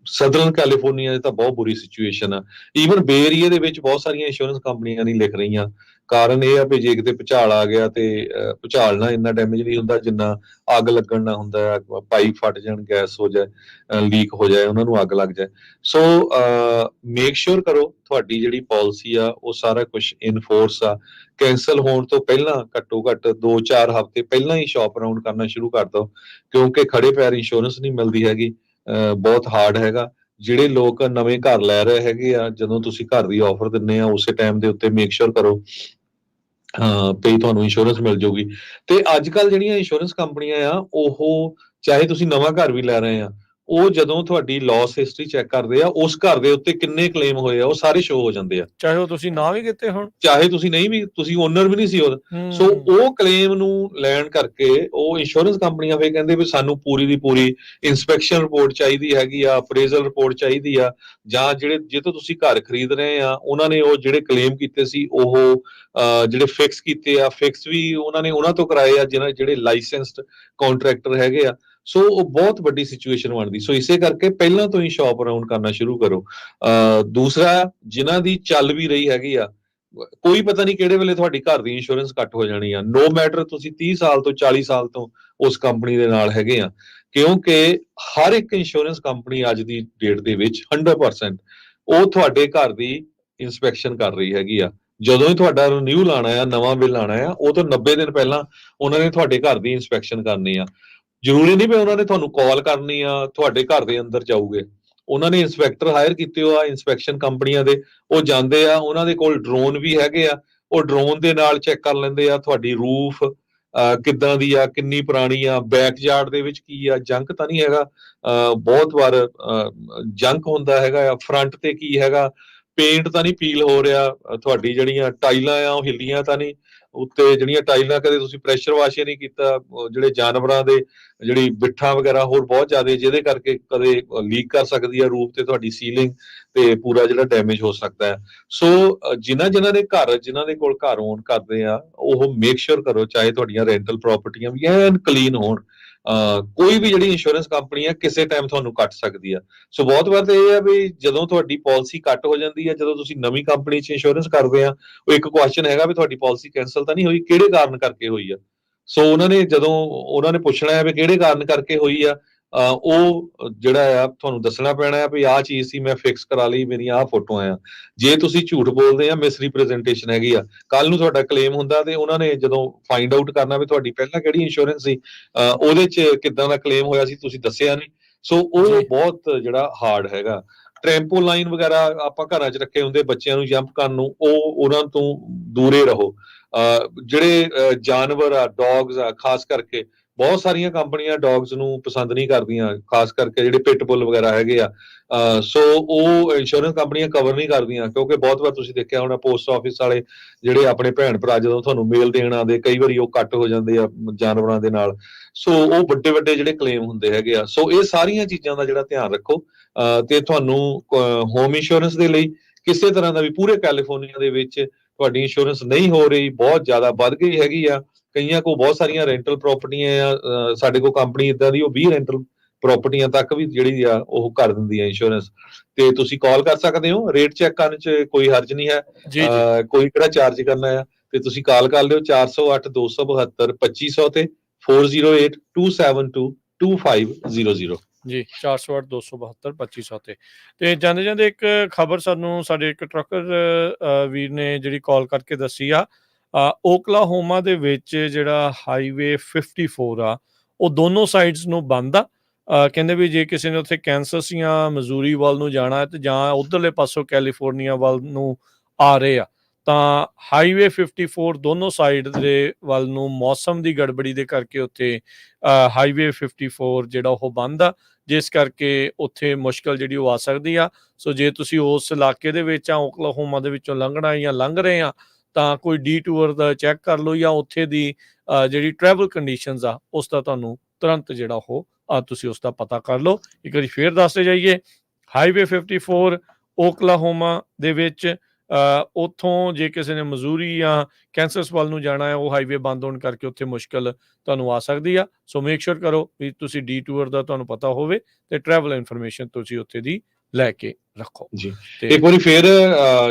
ਸਦਰਨ ਕੈਲੀਫੋਰਨੀਆ 'ਚ ਤਾਂ ਬਹੁਤ ਬੁਰੀ ਸਿਚੁਏਸ਼ਨ ਆ। ਈਵਨ ਬੇ ਏਰੀਆ ਦੇ ਵਿੱਚ ਬਹੁਤ ਸਾਰੀਆਂ ਇੰਸ਼ੋਰੈਂਸ ਕੰਪਨੀਆਂ ਨਹੀਂ ਲਿਖ ਰਹੀਆਂ। ਕਾਰਨ ਇਹ ਆ ਵੀ ਜੇ ਕਿਤੇ ਭੁਚਾਲ ਆ ਗਿਆ, ਤੇ ਭੁਚਾਲ ਨਾਲ ਇੰਨਾ ਡੈਮੇਜ ਨਹੀਂ ਹੁੰਦਾ ਜਿੰਨਾ ਅੱਗ ਲੱਗਣ ਨਾਲ ਹੁੰਦਾ ਹੈ। ਪਾਈਪ ਫਟ ਜਾਣ, ਗੈਸ ਹੋ ਜਾਏ, ਲੀਕ ਹੋ ਜਾਏ, ਉਹਨਾਂ ਨੂੰ ਅੱਗ ਲੱਗ ਜਾਏ। ਸੋ ਮੇਕ ਸ਼ੋਰ ਕਰੋ ਤੁਹਾਡੀ ਜਿਹੜੀ ਪਾਲਿਸੀ ਆ ਉਹ ਸਾਰਾ ਕੁਝ ਇਨਫੋਰਸ ਆ। ਕੈਂਸਲ ਹੋਣ ਤੋਂ ਪਹਿਲਾਂ ਘੱਟੋ ਘੱਟ 2-4 ਹਫ਼ਤੇ ਪਹਿਲਾਂ ਹੀ ਸ਼ਾਪ ਅਰਾਊਂਡ ਕਰਨਾ ਸ਼ੁਰੂ ਕਰ ਦਿਓ, ਕਿਉਂਕਿ ਖੜੇ ਪੈਰ ਇੰਸ਼ੋਰੈਂਸ ਨਹੀਂ ਮਿਲਦੀ ਹੈਗੀ। ਬਹੁਤ ਹਾਰਡ ਹੈਗਾ। ਜਿਹੜੇ ਲੋਕ ਨਵੇਂ ਘਰ ਲੈ ਰਹੇ ਹੈਗੇ ਆ, ਜਦੋਂ ਤੁਸੀਂ ਘਰ ਦੀ ਆਫਰ ਦਿੰਦੇ ਆ ਉਸੇ ਟਾਈਮ ਦੇ ਉੱਤੇ ਮੇਕ ਸ਼ੋਰ ਕਰੋ ਤੇ ਤੁਹਾਨੂੰ ਇੰਸ਼ੋਰੈਂਸ ਮਿਲ ਜਾਊਗੀ। ਤੇ ਅੱਜ ਕੱਲ ਜਿਹੜੀਆਂ ਇੰਸ਼ੋਰੈਂਸ ਕੰਪਨੀਆਂ ਆ, ਉਹ ਚਾਹੇ ਤੁਸੀਂ ਨਵਾਂ ਘਰ ਵੀ ਲੈ ਰਹੇ ਆ, ਉਹ ਜਦੋਂ ਤੁਹਾਡੀ ਲਾਸ ਹਿਸਟਰੀ ਚੈੱਕ ਕਰਦੇ ਆ, ਉਸ ਘਰ ਦੇ ਉੱਤੇ ਕਿੰਨੇ ਕਲੇਮ ਹੋਏ ਆ ਉਹ ਸਾਰੇ ਸ਼ੋ ਹੋ ਜਾਂਦੇ ਆ, ਚਾਹੇ ਉਹ ਤੁਸੀਂ ਨਾ ਵੀ ਕੀਤੇ ਹੋਣ, ਚਾਹੇ ਤੁਸੀਂ ਨਹੀਂ ਵੀ, ਤੁਸੀਂ ਓਨਰ ਵੀ ਨਹੀਂ ਸੀ ਉਹਦਾ। ਸੋ ਉਹ ਕਲੇਮ ਨੂੰ ਲੈਣ ਕਰਕੇ ਉਹ ਇੰਸ਼ੋਰੈਂਸ ਕੰਪਨੀਆਂ ਫੇਰ ਕਹਿੰਦੇ ਵੀ ਸਾਨੂੰ ਪੂਰੀ ਦੀ ਪੂਰੀ ਇੰਸਪੈਕਸ਼ਨ ਰਿਪੋਰਟ ਚਾਹੀਦੀ ਹੈਗੀ ਆ, ਅਪਰੇਜ਼ਲ ਰਿਪੋਰਟ ਚਾਹੀਦੀ ਆ, ਜਾਂ ਜਿਹੜੇ ਜਿੱਥੋਂ ਤੁਸੀਂ ਘਰ ਖਰੀਦ ਰਹੇ ਆ ਉਹਨਾਂ ਨੇ ਉਹ ਜਿਹੜੇ ਕਲੇਮ ਕੀਤੇ ਸੀ ਉਹ ਜਿਹੜੇ ਫਿਕਸ ਕੀਤੇ ਆ, ਫਿਕਸ ਵੀ ਉਹਨਾਂ ਨੇ ਉਹਨਾਂ ਤੋਂ ਕਰਾਏ ਆ ਜਿਹੜੇ ਲਾਇਸੈਂਸਡ ਕੰਟਰੈਕਟਰ ਹੈਗੇ ਆ। ਸੋ ਉਹ ਬਹੁਤ ਵੱਡੀ ਸਿਚੁਏਸ਼ਨ ਬਣਦੀ। ਸੋ ਇਸੇ ਕਰਕੇ ਪਹਿਲਾਂ ਤੋਂ ਹੀ ਸ਼ਾਪ ਅਰਾਊਂਡ ਕਰਨਾ ਸ਼ੁਰੂ ਕਰੋ। ਦੂਸਰਾ, ਜਿਨ੍ਹਾਂ ਦੀ ਚੱਲ ਵੀ ਰਹੀ ਹੈਗੀ ਆ, ਕੋਈ ਪਤਾ ਨਹੀਂ ਕਿਹੜੇ ਵੇਲੇ ਤੁਹਾਡੀ ਘਰ ਦੀ ਇੰਸ਼ੋਰੈਂਸ ਕੱਟ ਹੋ ਜਾਣੀ ਆ। ਨੋ ਮੈਟਰ ਤੁਸੀਂ 30 ਸਾਲ ਤੋਂ 40 ਸਾਲ ਤੋਂ ਉਸ ਕੰਪਨੀ ਦੇ ਨਾਲ ਹੈਗੇ ਆ, ਕਿਉਂਕਿ ਹਰ ਇੱਕ ਇੰਸ਼ੋਰੈਂਸ ਕੰਪਨੀ ਅੱਜ ਦੀ ਡੇਟ ਦੇ ਵਿੱਚ 100% ਉਹ ਤੁਹਾਡੇ ਘਰ ਦੀ ਇੰਸਪੈਕਸ਼ਨ ਕਰ ਰਹੀ ਹੈਗੀ ਆ। ਜਦੋਂ ਹੀ ਤੁਹਾਡਾ ਰਿਨਿਊ ਲਾਣਾ ਆ, ਨਵਾਂ ਬਿੱਲ ਆਣਾ ਆ, ਉਹ ਤੋਂ 90 ਦਿਨ ਪਹਿਲਾਂ ਉਹਨਾਂ ਨੇ ਤੁਹਾਡੇ ਘਰ ਦੀ ਇੰਸਪੈਕਸ਼ਨ ਕਰਨੀ ਆ। ਜ਼ਰੂਰੀ ਨਹੀਂ ਵੀ ਉਹਨਾਂ ਨੇ ਤੁਹਾਨੂੰ ਕਾਲ ਕਰਨੀ ਆ, ਤੁਹਾਡੇ ਘਰ ਦੇ ਅੰਦਰ ਜਾਊਗੇ। ਉਹਨਾਂ ਨੇ ਇੰਸਪੈਕਟਰ ਹਾਇਰ ਕੀਤੇ ਹੋ ਆ ਇੰਸਪੈਕਸ਼ਨ ਕੰਪਨੀਆਂ ਦੇ, ਉਹ ਜਾਂਦੇ ਆ, ਉਹਨਾਂ ਦੇ ਕੋਲ ਡਰੋਨ ਵੀ ਹੈਗੇ ਆ, ਉਹ ਡਰੋਨ ਦੇ ਨਾਲ ਚੈੱਕ ਕਰ ਲੈਂਦੇ ਆ ਤੁਹਾਡੀ ਰੂਫ ਕਿੱਦਾਂ ਦੀ ਆ, ਕਿੰਨੀ ਪੁਰਾਣੀ ਆ, ਬੈਕ ਯਾਰਡ ਦੇ ਵਿੱਚ ਕੀ ਆ, ਜੰਕ ਤਾਂ ਨਹੀਂ ਹੈਗਾ। ਬਹੁਤ ਵਾਰ ਜੰਕ ਹੁੰਦਾ ਹੈਗਾ ਆ, ਫਰੰਟ ਤੇ ਕੀ ਹੈਗਾ, ਪੇਂਟ ਤਾਂ ਨਹੀਂ ਪੀਲ ਹੋ ਰਿਹਾ, ਤੁਹਾਡੀ ਜਿਹੜੀਆਂ ਟਾਈਲਾਂ ਆ ਉਹ ਹਿੱਲੀਆਂ ਤਾਂ ਨਹੀਂ, ਉੱਤੇ ਜਿਹੜੀਆਂ ਟਾਈਲਾਂ ਕਦੇ ਤੁਸੀਂ ਪ੍ਰੈਸ਼ਰ ਵਾਸ਼ ਨਹੀਂ ਕੀਤਾ, ਜਿਹੜੇ ਜਾਨਵਰਾਂ ਦੇ ਜਿਹੜੀ ਬਿੱਠਾਂ ਵਗੈਰਾ ਹੋਰ ਬਹੁਤ ਜ਼ਿਆਦਾ, ਜਿਹਦੇ ਕਰਕੇ ਕਦੇ ਲੀਕ ਕਰ ਸਕਦੀ ਹੈ ਰੂਫ ਤੇ ਤੁਹਾਡੀ ਸੀਲਿੰਗ, ਤੇ ਪੂਰਾ ਜਿਹੜਾ ਡੈਮੇਜ ਹੋ ਸਕਦਾ ਹੈ। ਸੋ ਜਿਨ੍ਹਾਂ ਦੇ ਕੋਲ ਘਰ ਓਨ ਕਰਦੇ ਆ, ਉਹ ਮੇਕ ਸ਼ੋਰ ਕਰੋ ਚਾਹੇ ਤੁਹਾਡੀਆਂ ਰੈਂਟਲ ਪ੍ਰਾਪਰਟੀਆਂ ਵੀ ਐਨ ਕਲੀਨ ਹੋਣ, ਕੋਈ ਵੀ ਜਿਹੜੀ ਇੰਸ਼ੋਰੈਂਸ ਕੰਪਨੀ ਆ ਕਿਸੇ ਟਾਈਮ ਤੁਹਾਨੂੰ ਕੱਟ ਸਕਦੀ ਆ। ਸੋ ਬਹੁਤ ਵਾਰ ਤਾਂ ਇਹ ਆ ਵੀ ਜਦੋਂ ਤੁਹਾਡੀ ਪਾਲਿਸੀ ਕੱਟ ਹੋ ਜਾਂਦੀ ਆ, ਜਦੋਂ ਤੁਸੀਂ ਨਵੀਂ ਕੰਪਨੀ 'ਚ ਇੰਸ਼ੋਰੈਂਸ ਕਰਦੇ ਆ, ਉਹ ਇੱਕ ਕੁਐਸਚਨ ਹੈਗਾ ਵੀ ਤੁਹਾਡੀ ਪਾਲਿਸੀ ਕੈਂਸਲ ਤਾਂ ਨਹੀਂ ਹੋਈ, ਕਿਹੜੇ ਕਾਰਨ ਕਰਕੇ ਹੋਈ ਆ। ਸੋ ਉਹਨਾਂ ਨੇ ਪੁੱਛਣਾ ਹੈ ਵੀ ਕਿਹੜੇ ਕਾਰਨ ਕਰਕੇ ਹੋਈ ਆ, ਉਹ ਜਿਹੜਾ ਆ ਤੁਹਾਨੂੰ ਦੱਸਣਾ ਪੈਣਾ ਆ ਵੀ ਆਹ ਚੀਜ਼ ਸੀ, ਮੈਂ ਫਿਕਸ ਕਰਾ ਲਈ, ਮੇਰੀਆਂ ਆਹ ਫੋਟੋਆਂ ਆ। ਜੇ ਤੁਸੀਂ ਝੂਠ ਬੋਲਦੇ ਆ, ਮਿਸ ਰਿਪਰੈਜ਼ੈਂਟੇਸ਼ਨ ਹੈਗੀ ਆ, ਕੱਲ ਨੂੰ ਤੁਹਾਡਾ ਕਲੇਮ ਹੁੰਦਾ ਤੇ ਉਹਨਾਂ ਨੇ ਜਦੋਂ ਫਾਈਂਡ ਆਊਟ ਕਰਨਾ ਵੀ ਤੁਹਾਡੀ ਪਹਿਲਾਂ ਕਿਹੜੀ ਇੰਸ਼ੋਰੈਂਸ ਸੀ, ਉਹਦੇ 'ਚ ਕਿੱਦਾਂ ਦਾ ਕਲੇਮ ਹੋਇਆ ਸੀ, ਤੁਸੀਂ ਦੱਸਿਆ ਨਹੀਂ। ਸੋ ਉਹ ਜੀ ਬਹੁਤ ਜਿਹੜਾ ਹਾਰਡ ਹੈਗਾ। ਟ੍ਰੈਂਪੋਲਾਈਨ ਵਗੈਰਾ ਆਪਾਂ ਘਰਾਂ 'ਚ ਰੱਖੇ ਹੁੰਦੇ ਬੱਚਿਆਂ ਨੂੰ ਜੰਪ ਕਰਨ ਨੂੰ, ਉਹਨਾਂ ਤੋਂ ਦੂਰੇ ਰਹੋ। ਜਿਹੜੇ ਜਾਨਵਰ ਆ, ਡੌਗਸ ਆ, ਖਾਸ ਕਰਕੇ ਬਹੁਤ ਸਾਰੀਆਂ ਕੰਪਨੀਆਂ ਡੌਗਸ ਨੂੰ ਪਸੰਦ ਨਹੀਂ ਕਰਦੀਆਂ, ਖਾਸ ਕਰਕੇ ਜਿਹੜੇ ਪਿਟਬੁਲ ਵਗੈਰਾ ਹੈਗੇ ਆ। ਸੋ ਉਹ ਇੰਸ਼ੋਰੈਂਸ ਕੰਪਨੀਆਂ ਕਵਰ ਨਹੀਂ ਕਰਦੀਆਂ, ਕਿਉਂਕਿ ਬਹੁਤ ਵਾਰ ਤੁਸੀਂ ਦੇਖਿਆ ਹੋਣਾ ਪੋਸਟ ਆਫਿਸ ਵਾਲੇ ਜਿਹੜੇ ਆਪਣੇ ਭੈਣ ਭਰਾ ਜਦੋਂ ਤੁਹਾਨੂੰ ਮੇਲ ਦੇਣ ਆਉਂਦੇ, ਕਈ ਵਾਰੀ ਉਹ ਕੱਟ ਹੋ ਜਾਂਦੇ ਆ ਜਾਨਵਰਾਂ ਦੇ ਨਾਲ। ਸੋ ਉਹ ਵੱਡੇ ਵੱਡੇ ਜਿਹੜੇ ਕਲੇਮ ਹੁੰਦੇ ਹੈਗੇ ਆ। ਸੋ ਇਹ ਸਾਰੀਆਂ ਚੀਜ਼ਾਂ ਦਾ ਜਿਹੜਾ ਧਿਆਨ ਰੱਖੋ। ਤੇ ਤੁਹਾਨੂੰ ਹੋਮ ਇੰਸ਼ੋਰੈਂਸ ਦੇ ਲਈ ਕਿਸੇ ਤਰ੍ਹਾਂ ਦਾ ਵੀ ਪੂਰੇ ਕੈਲੀਫੋਰਨੀਆ ਦੇ ਵਿੱਚ ਤੁਹਾਡੀ ਇੰਸ਼ੋਰੈਂਸ ਨਹੀਂ ਹੋ ਰਹੀ, ਬਹੁਤ ਜ਼ਿਆਦਾ ਵੱਧ ਗਈ ਹੈਗੀ ਆ। ਕਈਆਂ ਕੋਲ ਬਹੁਤ ਸਾਰੀਆਂ ਰੈਂਟਲ ਪ੍ਰਾਪਰਟੀਆਂ ਆ, ਸਾਡੇ ਕੋਲ ਕੰਪਨੀ ਇਦਾਂ ਦੀ ਉਹ 20 ਰੈਂਟਲ ਪ੍ਰਾਪਰਟੀਆਂ ਤੱਕ ਵੀ ਜਿਹੜੀ ਆ ਉਹ ਕਰ ਦਿੰਦੀ ਆ ਇੰਸ਼ੋਰੈਂਸ। ਤੇ ਤੁਸੀਂ ਕਾਲ ਕਰ ਸਕਦੇ ਹੋ, ਰੇਟ ਚੈੱਕ ਕਰਨ 'ਚ ਕੋਈ ਹਰਜ ਨਹੀਂ ਹੈ, ਜੀ ਜੀ ਕੋਈ ਕਿਹੜਾ ਚਾਰਜ ਕਰਨਾ ਆ। ਤੇ ਤੁਸੀਂ ਕਾਲ ਕਰ ਲਿਓ 408-272-2500 ਤੇ 4082722500 ਜੀ 408-272-2500 ਤੇ ਜਾਂਦੇ ਜਾਂਦੇ ਇੱਕ ਖਬਰ ਸਾਨੂੰ ਸਾਡੇ ਇੱਕ ਟਰੱਕਰ ਵੀਰ ਨੇ ਜਿਹੜੀ ਕਾਲ ਕਰਕੇ ਦੱਸੀ ਆ। ਓਕਲਾਹੋਮਾ ਦੇ ਵਿੱਚ ਜਿਹੜਾ ਹਾਈਵੇ 54 ਆ, ਉਹ ਦੋਨੋਂ ਸਾਈਡਸ ਨੂੰ ਬੰਦ ਆ। ਕਹਿੰਦੇ ਵੀ ਜੇ ਕਿਸੇ ਨੇ ਉੱਥੇ ਕੈਂਸਸ ਜਾਂ ਮਜ਼ੂਰੀ ਵੱਲ ਨੂੰ ਜਾਣਾ ਹੈ ਤੇ ਜਾਂ ਉਧਰਲੇ ਪਾਸੋਂ ਕੈਲੀਫੋਰਨੀਆ ਵੱਲ ਨੂੰ ਆ ਰਹੇ ਆ, ਤਾਂ ਹਾਈਵੇ 54 ਦੋਨੋਂ ਸਾਈਡ ਦੇ ਵੱਲ ਨੂੰ ਮੌਸਮ ਦੀ ਗੜਬੜੀ ਦੇ ਕਰਕੇ ਉੱਥੇ ਹਾਈਵੇ 54 ਜਿਹੜਾ ਉਹ ਬੰਦ ਆ, ਜਿਸ ਕਰਕੇ ਉੱਥੇ ਮੁਸ਼ਕਲ ਜਿਹੜੀ ਉਹ ਆ ਸਕਦੀ ਆ। ਸੋ ਜੇ ਤੁਸੀਂ ਉਸ ਇਲਾਕੇ ਦੇ ਵਿੱਚ ਆ, ਓਕਲਾਹੋਮਾ ਦੇ ਵਿੱਚੋਂ ਲੰਘਣਾ ਜਾਂ ਲੰਘ ਰਹੇ ਆ, ਤਾਂ ਕੋਈ ਡੀ ਟੂਰ ਦਾ ਚੈੱਕ ਕਰ ਲਓ ਜਾਂ ਉੱਥੇ ਦੀ ਜਿਹੜੀ ਟਰੈਵਲ ਕੰਡੀਸ਼ਨਸ ਆ ਉਸ ਦਾ ਤੁਹਾਨੂੰ ਤੁਰੰਤ ਜਿਹੜਾ ਉਹ ਤੁਸੀਂ ਉਸ ਦਾ ਪਤਾ ਕਰ ਲਓ। ਇੱਕ ਵਾਰੀ ਫੇਰ ਦੱਸਦੇ ਜਾਈਏ, ਹਾਈਵੇ 54 ਓਕਲਾਹੋਮਾ ਦੇ ਵਿੱਚ, ਉੱਥੋਂ ਜੇ ਕਿਸੇ ਨੇ ਮਜ਼ੂਰੀ ਜਾਂ ਕੈਂਸਸ ਵੱਲ ਨੂੰ ਜਾਣਾ ਹੈ, ਉਹ ਹਾਈਵੇ ਬੰਦ ਹੋਣ ਕਰਕੇ ਉੱਥੇ ਮੁਸ਼ਕਲ ਤੁਹਾਨੂੰ ਆ ਸਕਦੀ ਆ। ਸੋ ਮੇਕ ਸ਼ੋਰ ਕਰੋ ਵੀ ਤੁਸੀਂ ਡੀ ਟੂਰ ਦਾ ਤੁਹਾਨੂੰ ਪਤਾ ਹੋਵੇ ਤੇ ਟਰੈਵਲ ਇਨਫੋਰਮੇਸ਼ਨ ਤੁਸੀਂ ਉੱਥੇ ਦੀ ਲੈ ਕੇ ਰੱਖੋ ਜੀ। ਤੇ ਇੱਕ ਵਾਰੀ ਫੇਰ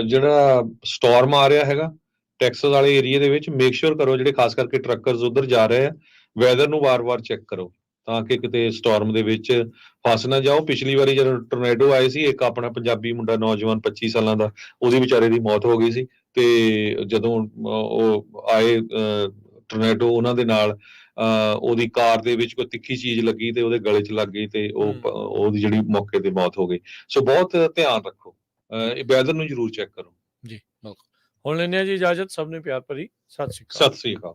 ਜਿਹੜਾ ਸਟਾਰਮ ਆ ਰਿਹਾ ਹੈਗਾ ਟੈਕਸਸ ਵਾਲੇ ਏਰੀਆ ਦੇ ਵਿੱਚ, ਮੇਕ ਸ਼ੋਰ ਕਰੋ ਜਿਹੜੇ ਖਾਸ ਕਰਕੇ ਟਰੱਕਰਸ ਉਧਰ ਜਾ ਰਹੇ ਆ, ਵੈਦਰ ਨੂੰ ਵਾਰ-ਵਾਰ ਚੈੱਕ ਕਰੋ ਤਾਂ ਕਿ ਕਿਤੇ ਸਟਾਰਮ ਦੇ ਵਿੱਚ ਫਸ ਨਾ ਜਾਓ। ਪਿਛਲੀ ਵਾਰੀ ਜਦੋਂ ਟੋਰਨੇਡੋ ਆਏ ਸੀ, ਇੱਕ ਆਪਣਾ ਪੰਜਾਬੀ ਮੁੰਡਾ ਨੌਜਵਾਨ 25 ਸਾਲਾਂ ਦਾ, ਉਹਦੀ ਵਿਚਾਰੇ ਦੀ ਮੌਤ ਹੋ ਗਈ ਸੀ। ਤੇ ਜਦੋਂ ਉਹ ਆਏ ਟੋਰਨੇਡੋ, ਉਹਨਾਂ ਦੇ ਨਾਲ ਉਹਦੀ ਕਾਰ ਦੇ ਵਿੱਚ ਕੋਈ ਤਿੱਖੀ ਚੀਜ਼ ਲੱਗੀ ਤੇ ਉਹਦੇ ਗਲੇ 'ਚ ਲੱਗ ਗਈ ਤੇ ਉਹਦੀ ਜਿਹੜੀ ਮੌਕੇ ਤੇ ਮੌਤ ਹੋ ਗਈ। ਸੋ ਬਹੁਤ ਧਿਆਨ ਰੱਖੋ, ਇਹ ਵੈਦਰ ਨੂੰ ਜ਼ਰੂਰ ਚੈੱਕ ਕਰੋ। ਜੀ ਬਿਲਕੁਲ। ਹੁਣ ਲੈਂਦੇ ਹਾਂ ਜੀ ਇਜਾਜ਼ਤ, ਸਭ ਨੇ ਪਿਆਰ ਭਰੀ ਸਤਿ ਸ਼੍ਰੀ ਅਕਾਲ। ਸਤਿ ਸ੍ਰੀ ਅਕਾਲ।